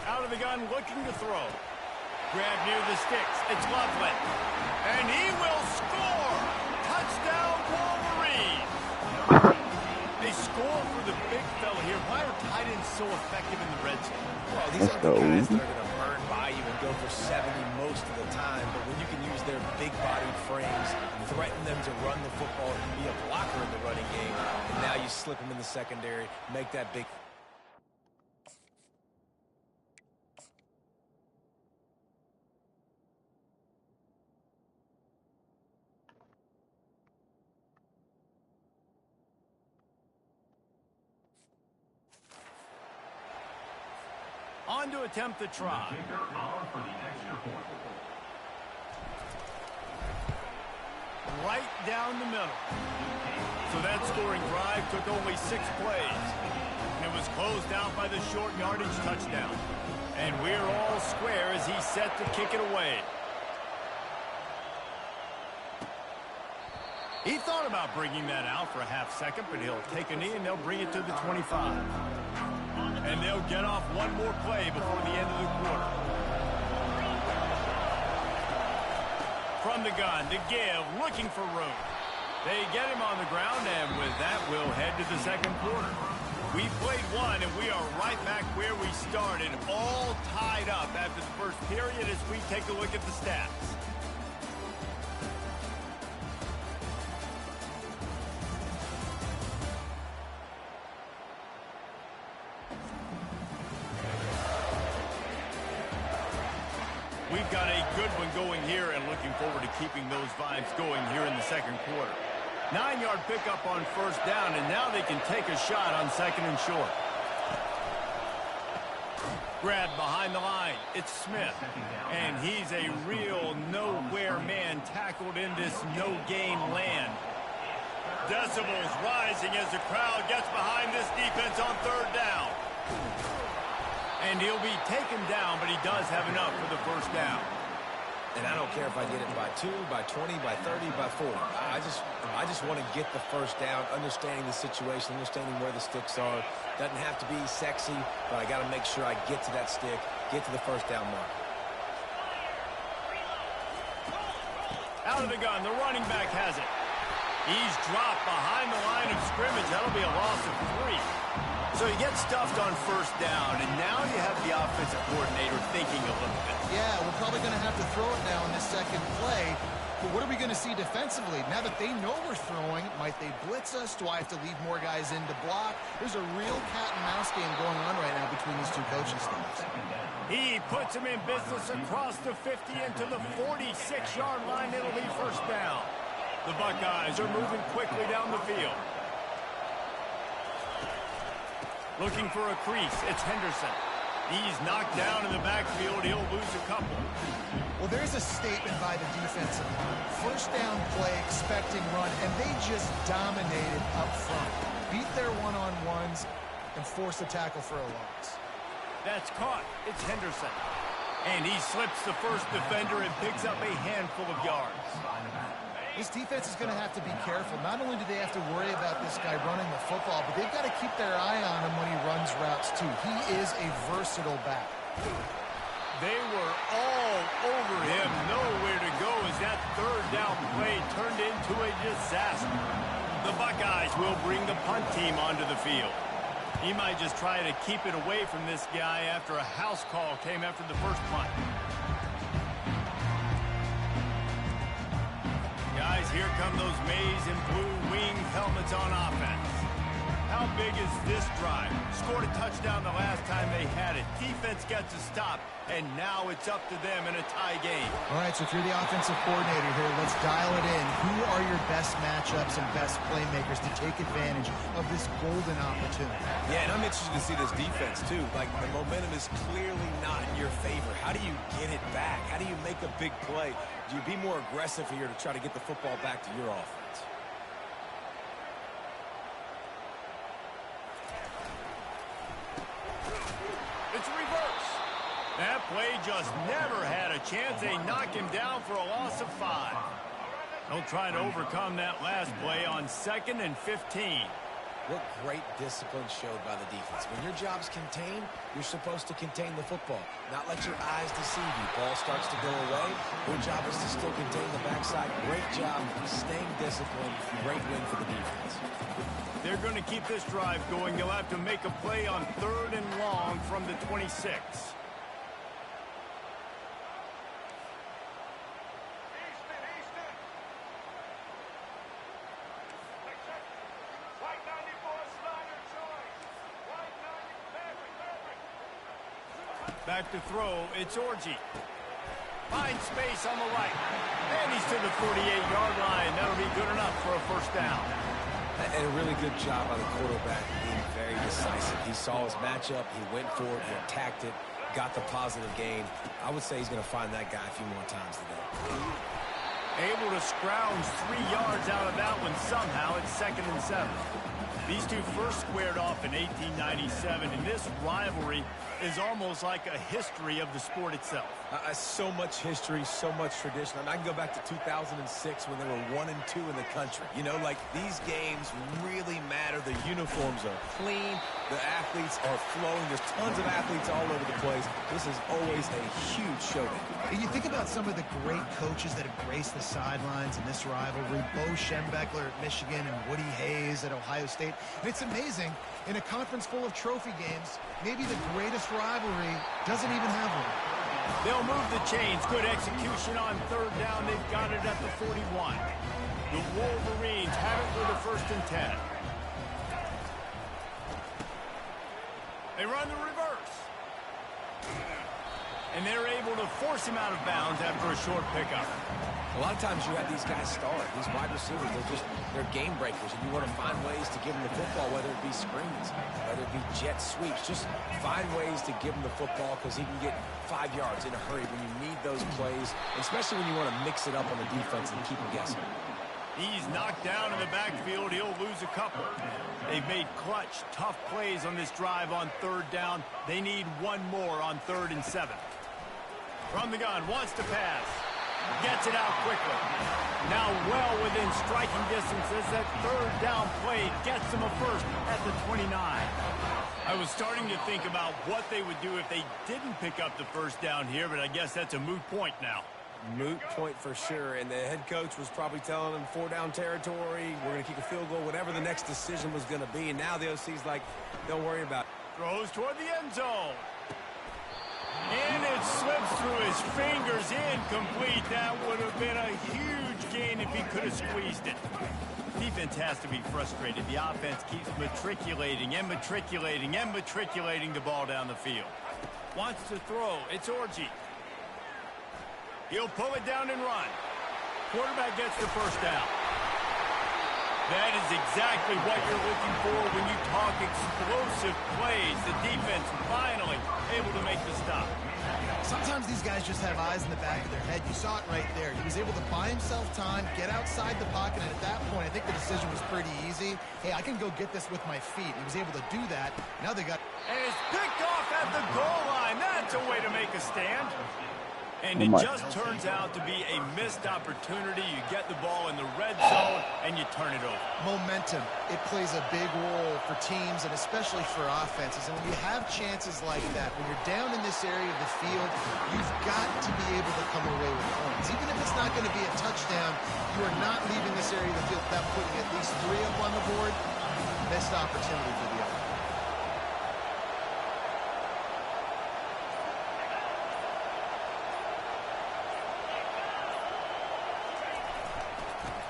Out of the gun, looking to throw. Grab near the sticks. It's Loveland. And he will score! Touchdown, Wolverine! They score for the big fella here. Why are tight ends so effective in the red zone? Well, these are the guys that are going to burn by you and go for 70 most of the time. But when you can use their big-bodied frames, threaten them to run the football, be a blocker in the running game, and now you slip them in the secondary, make that big... On to attempt the try. Right down the middle. So that scoring drive took only 6 plays. And it was closed out by the short yardage touchdown. And we're all square as he's set to kick it away. He thought about bringing that out for a half second, but he'll take a knee and they'll bring it to the 25. And they'll get off one more play before the end of the quarter. From the gun, to give, looking for room. They get him on the ground, and with that, we'll head to the second quarter. We played one, and we are right back where we started, all tied up after the first period as we take a look at the stats. We've got a good one going here and looking forward to keeping those vibes going here in the second quarter. 9-yard pickup on first down, and now they can take a shot on second and short. Grabbed behind the line. It's Smith. And he's a real nowhere man tackled in this no-gain land. Decibels rising as the crowd gets behind this defense on third down. And he'll be taken down, but he does have enough for the first down. And I don't care if I get it by 2, by 20, by 30, by 40. I just want to get the first down, understanding the situation, understanding where the sticks are. Doesn't have to be sexy, but I got to make sure I get to that stick, get to the first down mark. Out of the gun, the running back has it. He's dropped behind the line of scrimmage. That'll be a loss of 3. So he gets stuffed on first down, and now you have the offensive coordinator thinking a little bit. Yeah, we're probably going to have to throw it now in this second play. But what are we going to see defensively? Now that they know we're throwing, might they blitz us? Do I have to leave more guys in to block? There's a real cat-and-mouse game going on right now between these two coaching staffs. He puts him in business across the 50 into the 46-yard line. It'll be first down. The Buckeyes are moving quickly down the field. Looking for a crease. It's Henderson. He's knocked down in the backfield. He'll lose a couple. Well, there's a statement by the defensive line. First down play, expecting run, and they just dominated up front. Beat their one-on-ones and forced a tackle for a loss. That's caught. It's Henderson. And he slips the first defender and picks up a handful of yards. This defense is going to have to be careful. Not only do they have to worry about this guy running the football, but they've got to keep their eye on him when he runs routes, too. He is a versatile back. They were all over him. Nowhere to go as that third down play turned into a disaster. The Buckeyes will bring the punt team onto the field. He might just try to keep it away from this guy after a house call came after the first punt. Guys, here come those maize and blue wing helmets on offense. How big is this drive? Scored a touchdown the last time they had it. Defense got to stop, and now it's up to them in a tie game. All right, so if you're the offensive coordinator here, let's dial it in. Who are your best matchups and best playmakers to take advantage of this golden opportunity? Yeah, and I'm interested to see this defense, too. Like, the momentum is clearly not in your favor. How do you get it back? How do you make a big play? Do you be more aggressive here to try to get the football back to your offense? It's reverse. That play just never had a chance. They knock him down for a loss of 5. They'll try to overcome that last play on 2nd and 15. What great discipline showed by the defense. When your job's contained, you're supposed to contain the football, not let your eyes deceive you. Ball starts to go away. Your job is to still contain the backside. Great job staying disciplined. Great win for the defense. They're going to keep this drive going. They'll have to make a play on 3rd and long from the 26. Back to throw, it's Orji. Finds space on the right. And he's to the 48-yard line. That'll be good enough for a first down. And a really good job by the quarterback being very decisive. He saw his matchup, he went for it, he attacked it, got the positive gain. I would say he's going to find that guy a few more times today. Able to scrounge 3 yards out of that one somehow. It's 2nd and 7. These two first squared off in 1897, and this rivalry is almost like a history of the sport itself. So much history, so much tradition. I mean, I can go back to 2006 when they were 1 and 2 in the country. You know, like, these games really matter. The uniforms are clean. The athletes are flowing. There's tons of athletes all over the place. This is always a huge showdown. And you think about some of the great coaches that have graced the sidelines in this rivalry. Bo Schembechler at Michigan and Woody Hayes at Ohio State. And it's amazing, in a conference full of trophy games, maybe the greatest rivalry doesn't even have one. They'll move the chains. Good execution on 3rd down. They've got it at the 41. The Wolverines have it for the 1st and 10. They run the reverse. And they're able to force him out of bounds after a short pickup. A lot of times you have these guys start, these wide receivers, they're game breakers, and you want to find ways to give them the football, whether it be screens, whether it be jet sweeps. Just find ways to give him the football because he can get 5 yards in a hurry when you need those plays, especially when you want to mix it up on the defense and keep them guessing. He's knocked down in the backfield. He'll lose a couple. They've made clutch, tough plays on this drive on 3rd down. They need one more on 3rd and 7. From the gun, wants to pass. Gets it out quickly. Now well within striking distance as that third down play gets them a first at the 29. I was starting to think about what they would do if they didn't pick up the first down here, but I guess that's a moot point now. Moot point for sure, and the head coach was probably telling them 4-down territory, we're going to kick a field goal, whatever the next decision was going to be, and now the OC's like, don't worry about it. Throws toward the end zone. And it slips through his fingers, incomplete. That would have been a huge gain if he could have squeezed it. Defense has to be frustrated. The offense keeps matriculating and matriculating and matriculating the ball down the field. Wants to throw. It's Orji. He'll pull it down and run. Quarterback gets the first down. That is exactly what you're looking for when you talk explosive plays. The defense finally able to make the stop. Sometimes these guys just have eyes in the back of their head. You saw it right there. He was able to buy himself time, get outside the pocket, and at that point, I think the decision was pretty easy. Hey, I can go get this with my feet. He was able to do that. Now they got... And it's picked off at the goal line. That's a way to make a stand. And it just turns out to be a missed opportunity. You get the ball in the red zone, and you turn it over. Momentum. It plays a big role for teams and especially for offenses. And when you have chances like that, when you're down in this area of the field, you've got to be able to come away with points. Even if it's not going to be a touchdown, you are not leaving this area of the field without putting at least 3 up on the board. Missed opportunity for the offense.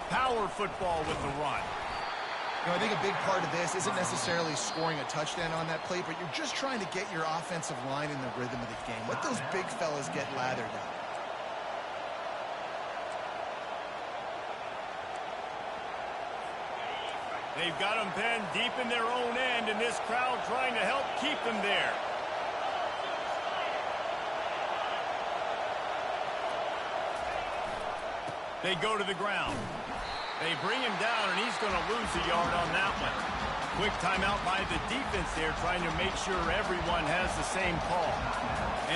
Power football with the run. You know, I think a big part of this isn't necessarily scoring a touchdown on that play, but you're just trying to get your offensive line in the rhythm of the game. Let those big fellas get lathered up. They've got them penned deep in their own end, and this crowd trying to help keep them there. They go to the ground. They bring him down, and he's going to lose a yard on that one. Quick timeout by the defense there, trying to make sure everyone has the same call.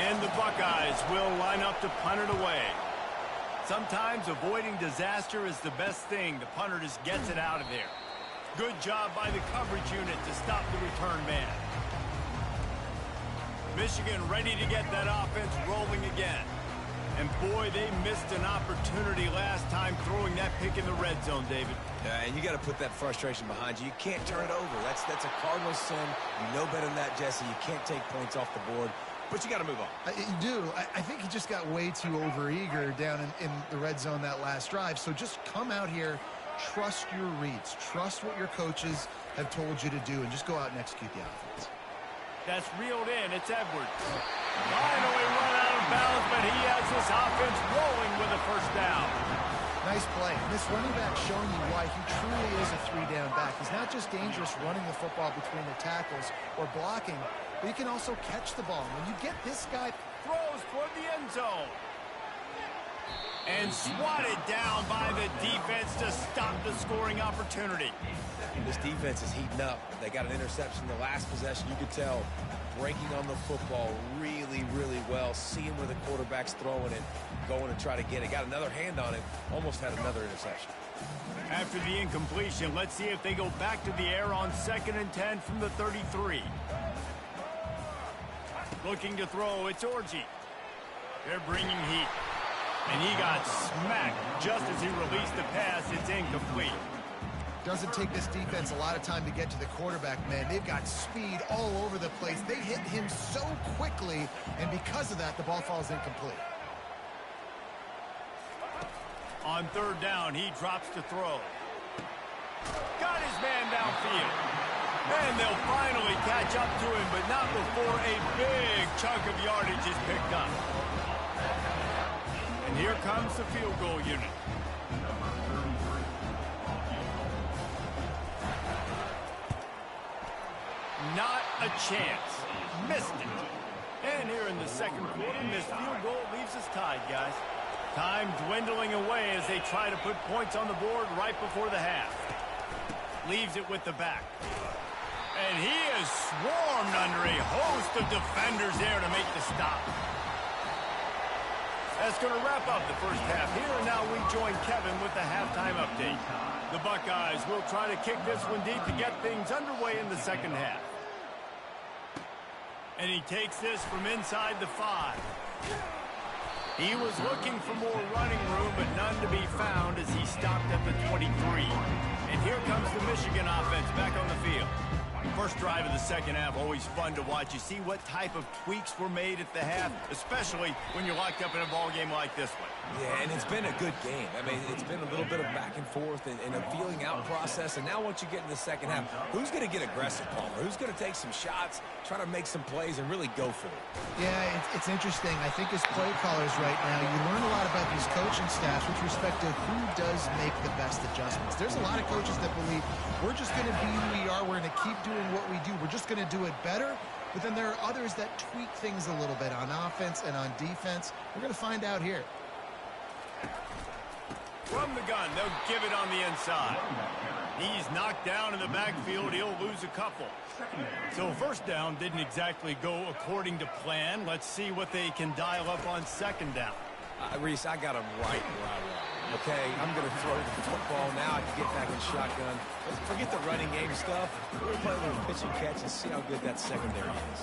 And the Buckeyes will line up to punt it away. Sometimes avoiding disaster is the best thing. The punter just gets it out of there. Good job by the coverage unit to stop the return man. Michigan ready to get that offense rolling again. And boy, they missed an opportunity last time throwing that pick in the red zone, David. Yeah, and you got to put that frustration behind you. You can't turn it over. That's a cardinal sin. You know better than that, Jesse. You can't take points off the board, but you got to move on. You do. I think he just got way too overeager down in the red zone that last drive. So just come out here, trust your reads, trust what your coaches have told you to do, and just go out and execute the offense. That's reeled in. It's Edwards. Finally run out of bounds, but he has this offense rolling with a first down. Nice play. This running back showing you why he truly is a 3-down back. He's not just dangerous running the football between the tackles or blocking, but he can also catch the ball. When you get this guy... Throws toward the end zone. And swatted down by the defense to stop the scoring opportunity. This defense is heating up. They got an interception the last possession. You could tell breaking on the football really, really well. Seeing where the quarterback's throwing it, going to try to get it. Got another hand on it. Almost had another interception. After the incompletion, let's see if they go back to the air on 2nd and 10 from the 33. Looking to throw, it's Orji. They're bringing heat. And he got smacked just as he released the pass. It's incomplete. Doesn't take this defense a lot of time to get to the quarterback, man. They've got speed all over the place. They hit him so quickly, and because of that, the ball falls incomplete. On 3rd down, he drops to throw. Got his man downfield. And they'll finally catch up to him, but not before a big chunk of yardage is picked up. And here comes the field goal unit. Not a chance. Missed it. And here in the 2nd quarter, this field goal leaves us tied, guys. Time dwindling away as they try to put points on the board right before the half. Leaves it with the back. And he is swarmed under a host of defenders there to make the stop. That's going to wrap up the first half here, and now we join Kevin with the halftime update. The Buckeyes will try to kick this one deep to get things underway in the second half. And he takes this from inside the 5. He was looking for more running room, but none to be found as he stopped at the 23. And here comes the Michigan offense back on the field. First drive of the second half, always fun to watch. You see what type of tweaks were made at the half, especially when you're locked up in a ball game like this one. Yeah, and it's been a good game. I mean, it's been a little bit of back and forth and a feeling out process. And now once you get in the second half, who's going to get aggressive, Palmer? Who's going to take some shots, try to make some plays, and really go for it? Yeah, it's interesting. I think as play callers right now, you learn a lot about these coaching staffs with respect to who does make the best adjustments. There's a lot of coaches that believe we're just going to be who we are. We're going to keep doing what we do. We're just going to do it better. But then there are others that tweak things a little bit on offense and on defense. We're going to find out here. From the gun, they'll give it on the inside. He's knocked down in the backfield. He'll lose a couple. So first down didn't exactly go according to plan. Let's see what they can dial up on second down. Reese, I got him right where I want. Okay, I'm going to throw the football now. I can get back in shotgun. Forget the running game stuff. We're playing a little pitch and catch and see how good that secondary is.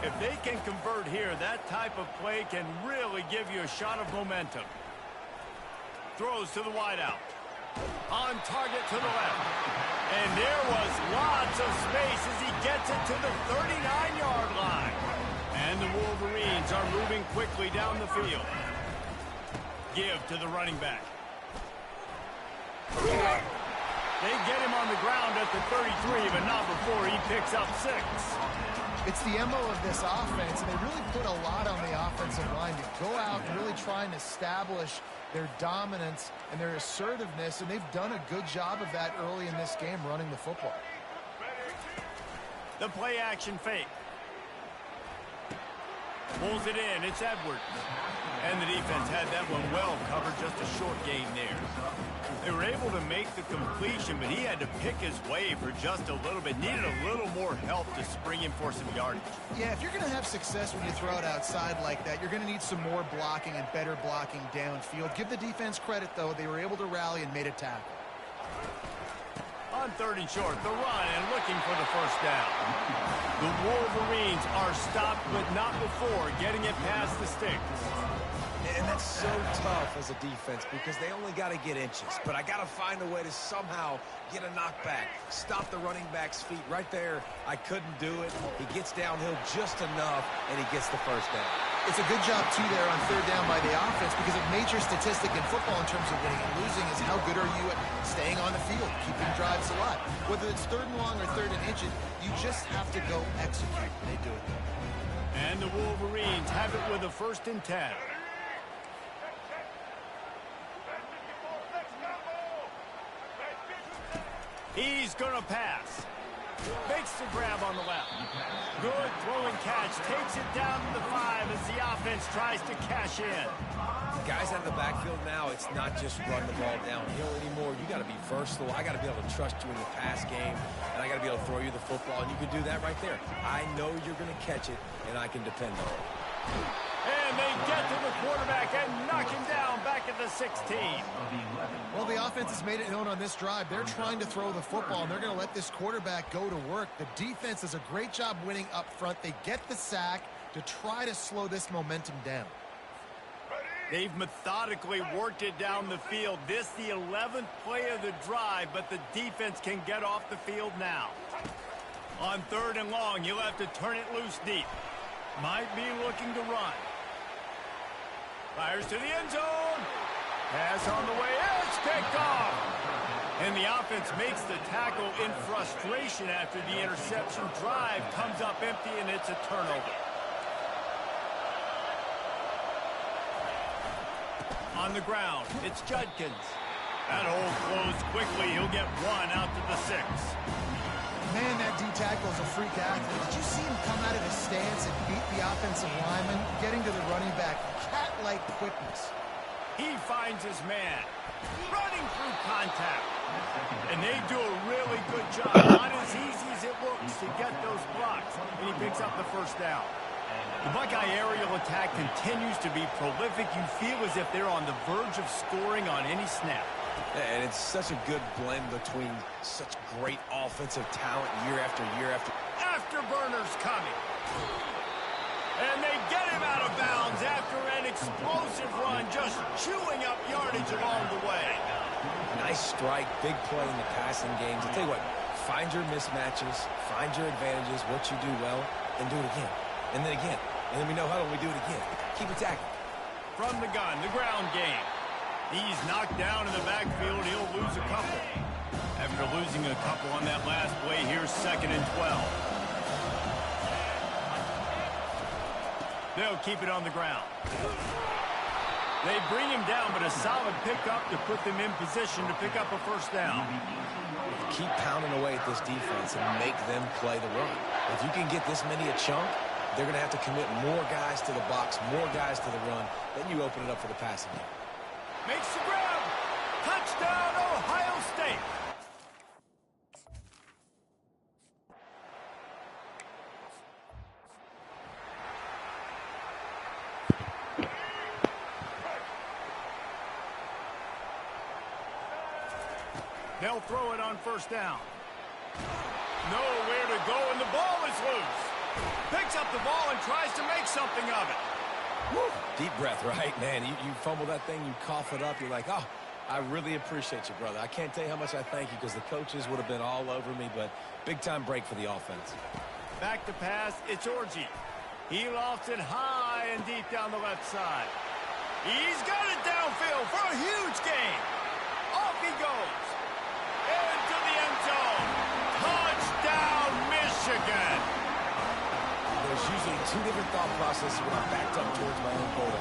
If they can convert here, that type of play can really give you a shot of momentum. Throws to the wideout. On target to the left. And there was lots of space as he gets it to the 39-yard line. And the Wolverines are moving quickly down the field. Give to the running back. They get him on the ground at the 33, but not before he picks up 6. It's the MO of this offense, and they really put a lot on the offensive line to go out and really try and establish their dominance and their assertiveness, and they've done a good job of that early in this game running the football. The play action fake. Pulls it in. It's Edwards. And the defense had that one well covered, just a short gain there. They were able to make the completion, but he had to pick his way for just a little bit. Needed a little more help to spring him for some yardage. Yeah, if you're going to have success when you throw it outside like that, you're going to need some more blocking and better blocking downfield. Give the defense credit, though. They were able to rally and made a tackle. On third and short, the run and looking for the first down. The Wolverines are stopped, but not before getting it past the sticks. And that's so tough as a defense because they only got to get inches. But I got to find a way to somehow get a knockback, stop the running back's feet right there. I couldn't do it. He gets downhill just enough, and he gets the first down. It's a good job, too, there on third down by the offense because a major statistic in football in terms of winning and losing is how good are you at staying on the field, keeping drives alive. Whether it's third and long or third and inches, you just have to go execute. They do it. And the Wolverines have it with a 1st and 10. He's going to pass. Makes the grab on the left. Good throwing catch. Takes it down to the 5 as the offense tries to cash in. Guys out of the backfield now, it's not just run the ball downhill anymore. You got to be versatile. I got to be able to trust you in the pass game, and I got to be able to throw you the football, and you can do that right there. I know you're going to catch it, and I can depend on it. And they get to the quarterback and knock him down back at the 16. Well, the offense has made it known on this drive. They're trying to throw the football, and they're going to let this quarterback go to work. The defense does a great job winning up front. They get the sack to try to slow this momentum down. They've methodically worked it down the field. This the 11th play of the drive, but the defense can get off the field now. On third and long, you'll have to turn it loose deep. Might be looking to run. Fires to the end zone. Pass on the way. It's picked off. And the offense makes the tackle in frustration after the interception. Drive comes up empty, and it's a turnover. On the ground, it's Judkins. That hole closed quickly. He'll get 1 out to the 6. Man, that D-tackle is a freak athlete. Did you see him come out of his stance and beat the offensive lineman, getting to the running back? Cat-like quickness. He finds his man, running through contact. And they do a really good job. Not as easy as it looks to get those blocks. And he picks up the first down. The Buckeye aerial attack continues to be prolific. You feel as if they're on the verge of scoring on any snap. And it's such a good blend between such great offensive talent year after year after. Afterburners coming. And they get him out of bounds after an explosive run, just chewing up yardage along the way. Nice strike, big play in the passing games. I'll tell you what, find your mismatches, find your advantages, what you do well, and do it again. And then again. And then we know how we do it again. Keep attacking. From the gun, the ground game. He's knocked down in the backfield. He'll lose a couple. After losing a couple on that last play, here's 2nd and 12. They'll keep it on the ground. They bring him down, but a solid pickup to put them in position to pick up a first down. Keep pounding away at this defense and make them play the run. If you can get this many a chunk, they're going to have to commit more guys to the box, more guys to the run. Then you open it up for the passing game. Makes the grab. Touchdown, Ohio State. They'll throw it on first down. Nowhere to go, and the ball is loose. Picks up the ball and tries to make something of it. Woo. Deep breath, right, man? You fumble that thing, you cough it up, you're like, oh, I really appreciate you, brother. I can't tell you how much I thank you because the coaches would have been all over me, but big-time break for the offense. Back to pass, it's Orji. He lofts it high and deep down the left side. He's got it downfield for a huge gain. Off he goes. Into the end zone. Touchdown, Michigan. There's usually two different thought processes when I'm backed up towards my own goal.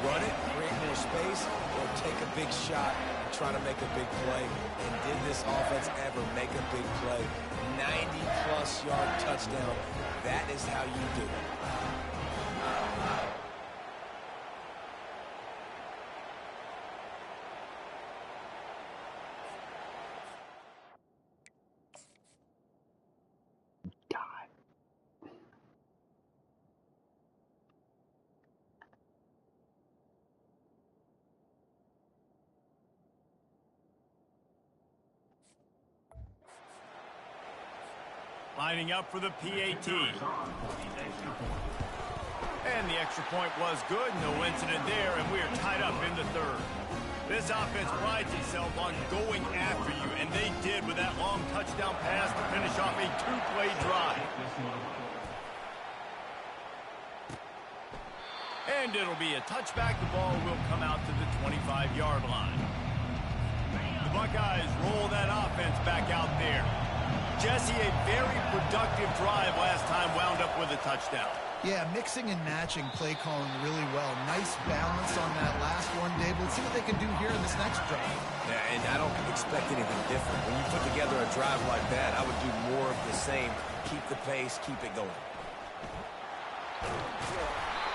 Run it, create more space, or take a big shot and try to make a big play. And did this offense ever make a big play? 90-plus yard touchdown. That is how you do it. Lining up for the PAT. And the extra point was good. No incident there, and we are tied up in the third. This offense prides itself on going after you, and they did with that long touchdown pass to finish off a two-play drive. And it'll be a touchback. The ball will come out to the 25-yard line. The Buckeyes roll that offense back out there. Jesse, a very productive drive last time, wound up with a touchdown. Yeah, mixing and matching play calling really well. Nice balance on that last one, Dave. Let's see what they can do here in this next drive. Yeah, and I don't expect anything different. When you put together a drive like that, I would do more of the same. Keep the pace, keep it going.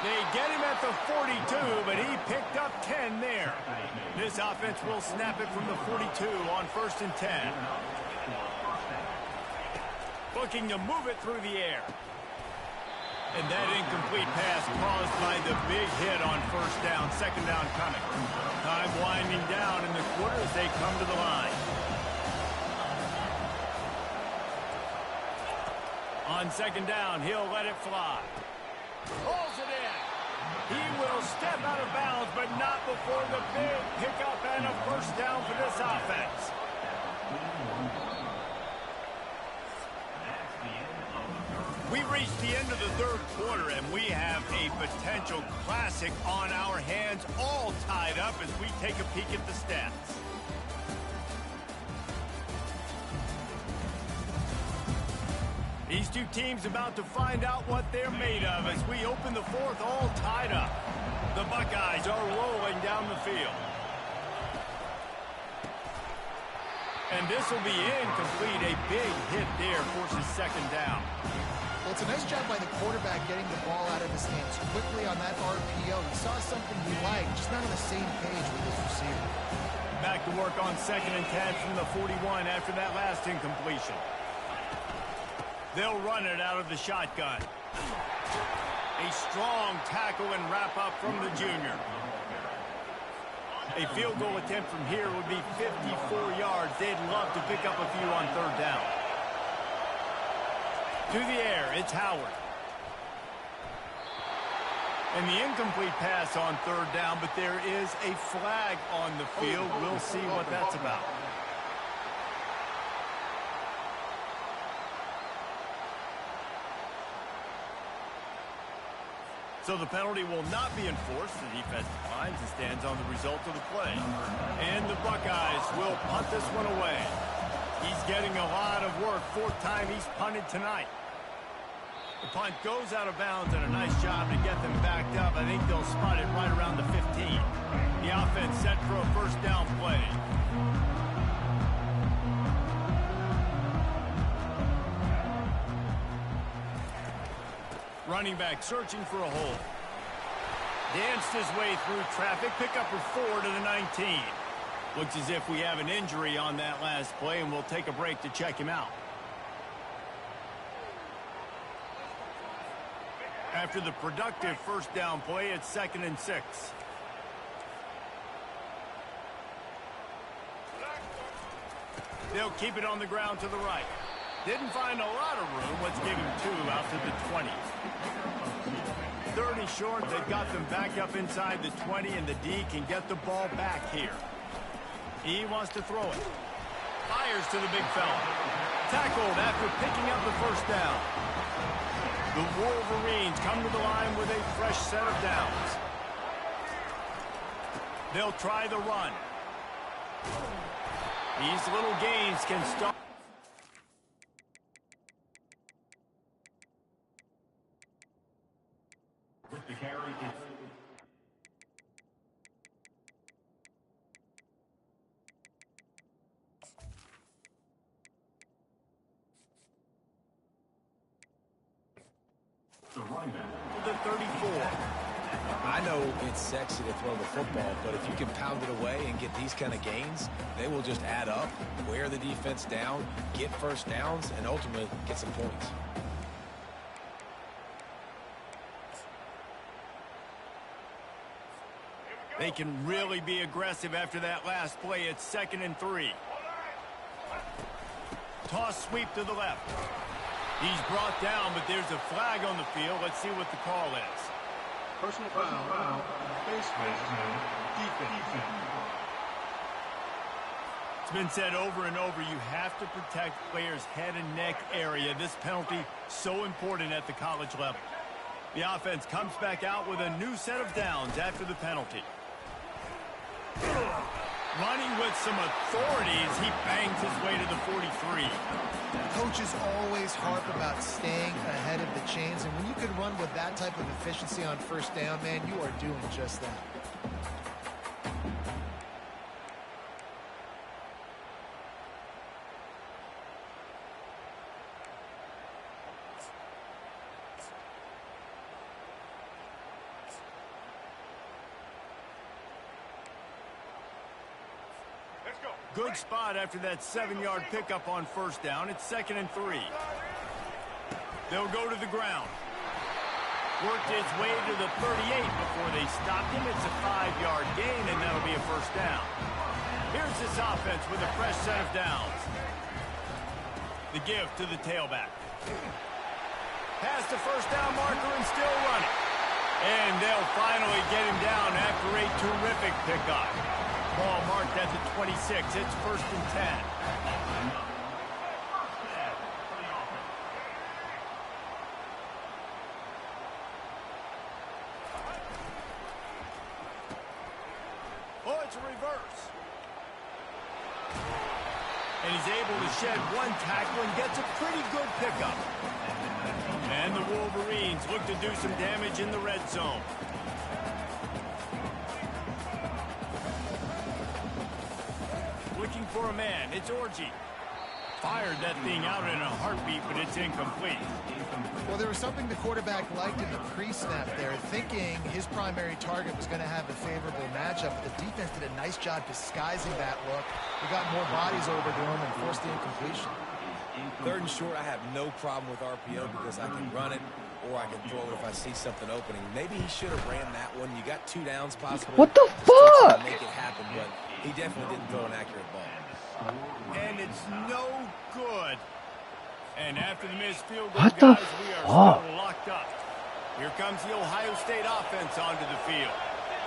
They get him at the 42, but he picked up 10 there. This offense will snap it from the 42 on 1st and 10. Looking to move it through the air. And that incomplete pass caused by the big hit on first down. 2nd down coming. Time winding down in the quarter as they come to the line. On 2nd down, he'll let it fly. Pulls it in. He will step out of bounds, but not before the big pickup and a first down for this offense. We reached the end of the third quarter, and we have a potential classic on our hands, all tied up as we take a peek at the stats. These two teams about to find out what they're made of as we open the fourth, all tied up. The Buckeyes are rolling down the field. And this will be incomplete. A big hit there forces 2nd down. Well, it's a nice job by the quarterback getting the ball out of his hands quickly on that RPO. He saw something he liked, just not on the same page with his receiver. Back to work on 2nd and 10 from the 41 after that last incompletion. They'll run it out of the shotgun. A strong tackle and wrap up from the junior. A field goal attempt from here would be 54 yards. They'd love to pick up a few on third down. To the air, it's Howard. And the incomplete pass on third down, but there is a flag on the field. We'll see what that's about. So the penalty will not be enforced. The defense declines and stands on the result of the play. And the Buckeyes will punt this one away. He's getting a lot of work. Fourth time he's punted tonight. The punt goes out of bounds, and a nice job to get them backed up. I think they'll spot it right around the 15. The offense set for a first down play. Running back searching for a hole. Danced his way through traffic. Pickup of 4 to the 19. Looks as if we have an injury on that last play, and we'll take a break to check him out. After the productive first down play, it's 2nd and 6. They'll keep it on the ground to the right. Didn't find a lot of room. Let's give him 2 out to the 20. 30 short. They've got them back up inside the 20, and the D can get the ball back here. He wants to throw it. Fires to the big fella. Tackled after picking up the first down. The Wolverines come to the line with a fresh set of downs. They'll try the run. These little gains can start. With the carry, the running back. The 34. I know it's sexy to throw the football, but if you can pound it away and get these kind of gains, they will just add up, wear the defense down, get first downs, and ultimately get some points. They can really be aggressive after that last play. It's 2nd and 3. Toss sweep to the left. He's brought down, but there's a flag on the field. Let's see what the call is. Personal foul, face defense. It's been said over and over, you have to protect players' head and neck area. This penalty so important at the college level. The offense comes back out with a new set of downs after the penalty. Running with some authority as he bangs his way to the 43. Coaches always harp about staying ahead of the chains, and when you can run with that type of efficiency on first down, man, you are doing just that. Good spot after that 7-yard pickup on first down. It's 2nd and 3. They'll go to the ground. Worked its way to the 38 before they stopped him. It's a 5-yard gain, and that'll be a first down. Here's this offense with a fresh set of downs. The give to the tailback. Past the first down marker and still running. And they'll finally get him down after a terrific pickup. Ball marked at the 26. It's 1st and 10. Oh, it's a reverse. And he's able to shed one tackle and gets a pretty good pickup. And the Wolverines look to do some damage in the red zone. Looking for a man. It's Orgy. Fired that thing out in a heartbeat, but it's incomplete. Well, there was something the quarterback liked in the pre-snap there, thinking his primary target was going to have a favorable matchup. But the defense did a nice job disguising that look. We got more bodies over to him and forced the incompletion. 3rd and short, I have no problem with RPO because I can run it, or I can throw it if I see something opening. Maybe he should have ran that one. You got 2 downs possible. What the fuck? Make it happen, but he definitely didn't throw an accurate ball. And it's no good. And after the missed field goal, What the guys, we are fuck? still locked up. Here comes the Ohio State offense onto the field.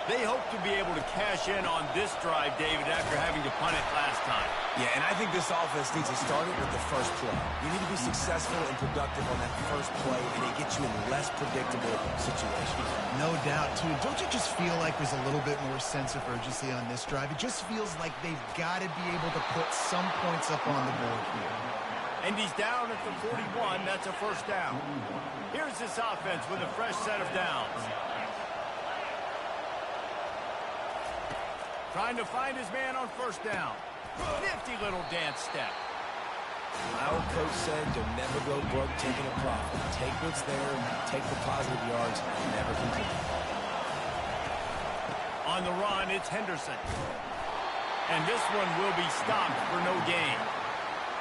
They hope to be able to cash in on this drive, David, after having to punt it last time. Yeah, and I think this offense needs to start it with the first play. You need to be successful and productive on that first play, and it gets you in less predictable situations. No doubt, too. Don't you just feel like there's a little bit more sense of urgency on this drive? It just feels like they've got to be able to put some points up on the board here. And he's down at the 41. That's a first down. Here's this offense with a fresh set of downs. Trying to find his man on first down. Nifty little dance step. Our coach said you'll never go broke taking a profit. Take what's there, take the positive yards, and never complain. On the run, it's Henderson. And this one will be stopped for no gain.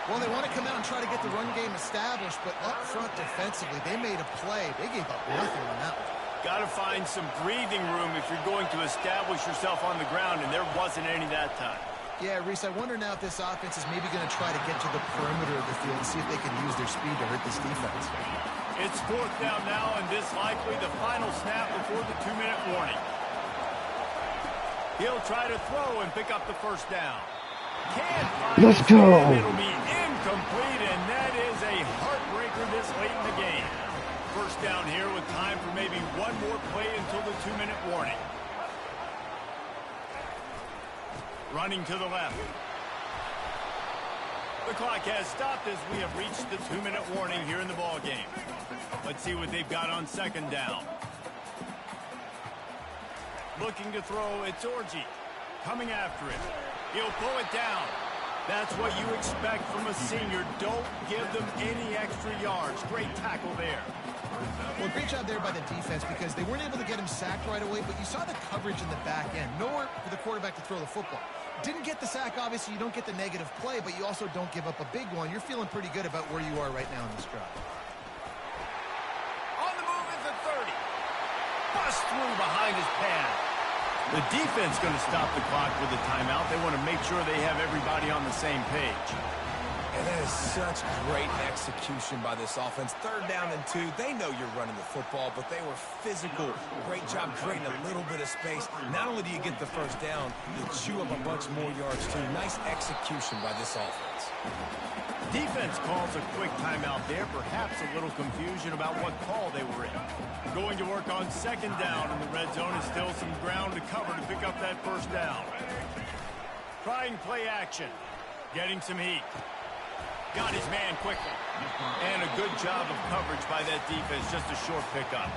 Well, they want to come out and try to get the run game established, but up front defensively, they made a play. They gave up nothing on that one. Got to find some breathing room if you're going to establish yourself on the ground, and there wasn't any that time. Yeah, Reese, I wonder now if this offense is maybe going to try to get to the perimeter of the field and see if they can use their speed to hurt this defense. It's fourth down now, and this likely the final snap before the 2-minute warning. He'll try to throw and pick up the first down. Can't find Let's go. It'll be incomplete, and that is a heartbreaker this late in the game. First down here with time for maybe one more play until the 2-minute warning. Running to the left. The clock has stopped as we have reached the 2-minute warning here in the ball game. Let's see what they've got on second down. Looking to throw, it's Orji. Coming after it. He'll pull it down. That's what you expect from a senior. Don't give them any extra yards. Great tackle there. Well, great job there by the defense because they weren't able to get him sacked right away, but you saw the coverage in the back end. Nowhere for the quarterback to throw the football. Didn't get the sack, obviously. You don't get the negative play, but you also don't give up a big one. You're feeling pretty good about where you are right now in this drive. On the move is the 30. Bust through behind his pad. The defense going to stop the clock with a timeout. They want to make sure they have everybody on the same page. And that is such great execution by this offense. 3rd down and 2. They know you're running the football, but they were physical. Great job creating a little bit of space. Not only do you get the first down, you chew up a bunch more yards, too. Nice execution by this offense. Defense calls a quick timeout there. Perhaps a little confusion about what call they were in. Going to work on second down in the red zone is still some ground to cover to pick up that first down. Trying play action. Getting some heat. Got his man quickly. And a good job of coverage by that defense. Just a short pickup.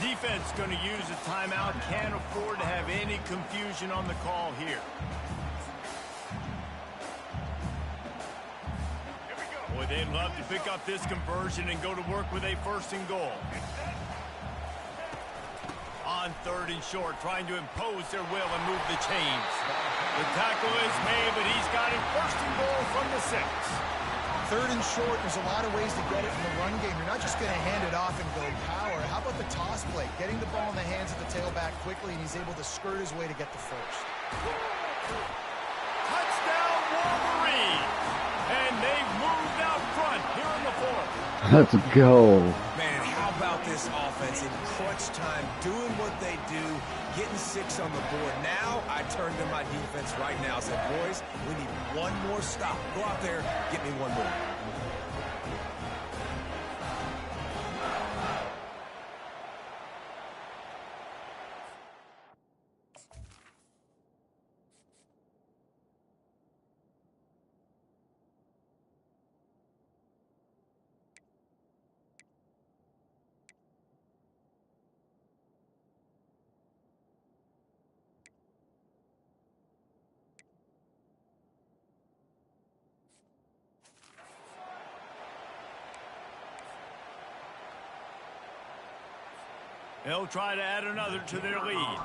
Defense going to use a timeout. Can't afford to have any confusion on the call here. Boy, they'd love to pick up this conversion and go to work with a 1st and goal. On 3rd and short, trying to impose their will and move the chains. The tackle is made, but he's got it 1st and goal from the 6. 3rd and short, there's a lot of ways to get it in the run game. You're not just going to hand it off and go power. How about the toss play? Getting the ball in the hands of the tailback quickly, and he's able to skirt his way to get the first. Touchdown, Wolverine! And they've moved out front here in the 4th. Let's go. Man, how about this offense in crunch time, doing what they do, getting 6 on the board. Now I turn to my defense right now and said, boys, we need one more stop. Go out there, get me one more. They'll try to add another to their lead.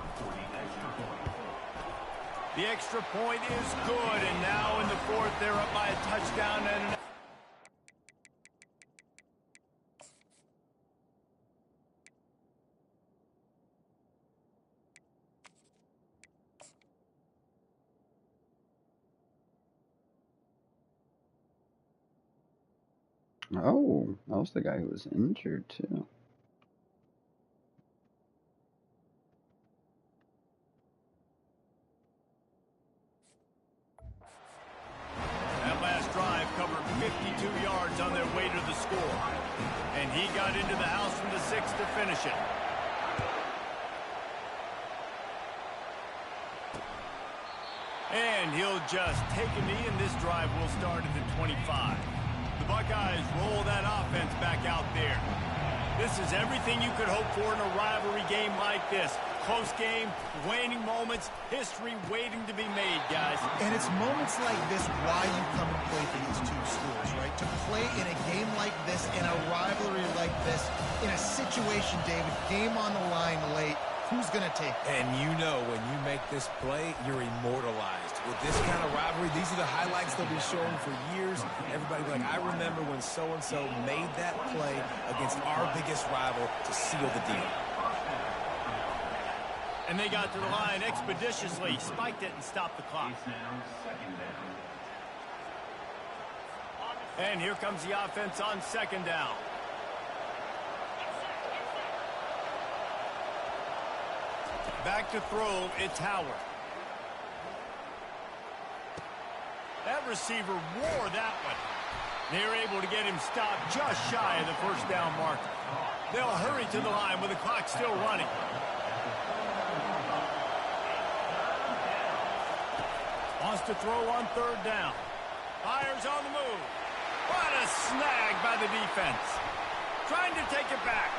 The extra point is good, and now in the 4th, they're up by a touchdown and an Oh, that was the guy who was injured too. That last drive covered 52 yards on their way to the score. And he got into the house from the 6 to finish it. And he'll just take a knee, and this drive will start at the 25. The Buckeyes roll that offense back out there. This is everything you could hope for in a rivalry game like this. Close game, waning moments, history waiting to be made, guys. And it's moments like this why you come and play for these two schools, right? To play in a game like this, in a rivalry like this, in a situation, David, game on the line late, who's going to take it? And you know when you make this play, you're immortalized. With this kind of rivalry, these are the highlights they'll be showing for years. Everybody will be like, I remember when so-and-so made that play against our biggest rival to seal the deal. And they got to the line expeditiously, spiked it and stopped the clock. And here comes the offense on second down. Back to throw, it's Howard. That receiver wore that one. They're able to get him stopped just shy of the first down mark. They'll hurry to the line with the clock still running. Wants to throw on third down. Fires on the move. What a snag by the defense. Trying to take it back.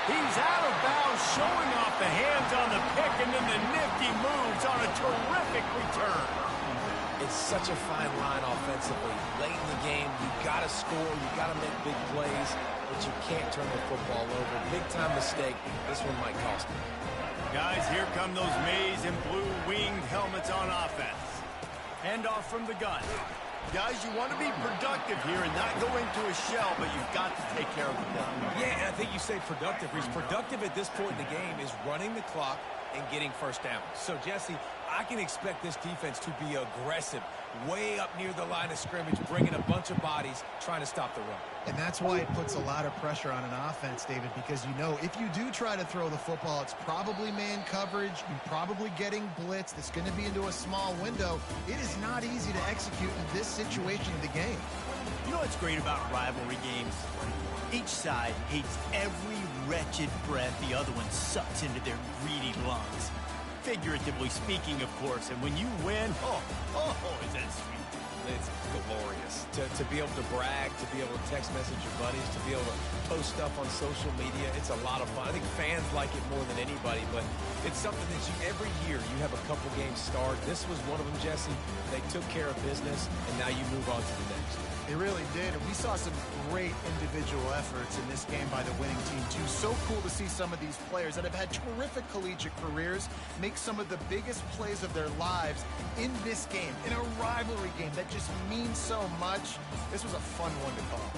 He's out of bounds, showing off the hands on the pick, and then the nifty moves on a terrific return. It's such a fine line offensively. Late in the game, you got to score, you got to make big plays, but you can't turn the football over. Big-time mistake. This one might cost them. Guys, here come those maize and blue winged helmets on offense. Handoff from the gun. Guys, you want to be productive here and not go into a shell, but you've got to take care of the ball. Yeah, and I think you say productive. He's productive at this point in the game is running the clock and getting first down. So, Jesse, I can expect this defense to be aggressive, way up near the line of scrimmage, bringing a bunch of bodies, trying to stop the run. And that's why it puts a lot of pressure on an offense, David, because you know if you do try to throw the football, it's probably man coverage. You're probably getting blitz. That's going to be into a small window. It is not easy to execute in this situation of the game. You know what's great about rivalry games? Each side hates every wretched breath the other one sucks into their greedy lungs. Figuratively speaking, of course, and when you win, is that sweet. It's glorious to be able to brag, to be able to text message your buddies, to be able to post stuff on social media. It's a lot of fun. I think fans like it more than anybody, but it's something that every year you have a couple games start. This was one of them, Jesse. They took care of business, and now you move on to the next. They really did, and we saw some great individual efforts in this game by the winning team, too. So cool to see some of these players that have had terrific collegiate careers make some of the biggest plays of their lives in this game, in a rivalry game that just means so much. This was a fun one to call.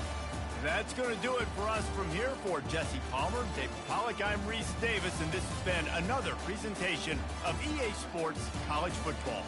That's going to do it for us from here. For Jesse Palmer, David Pollack, I'm Reese Davis, and this has been another presentation of EA Sports College Football.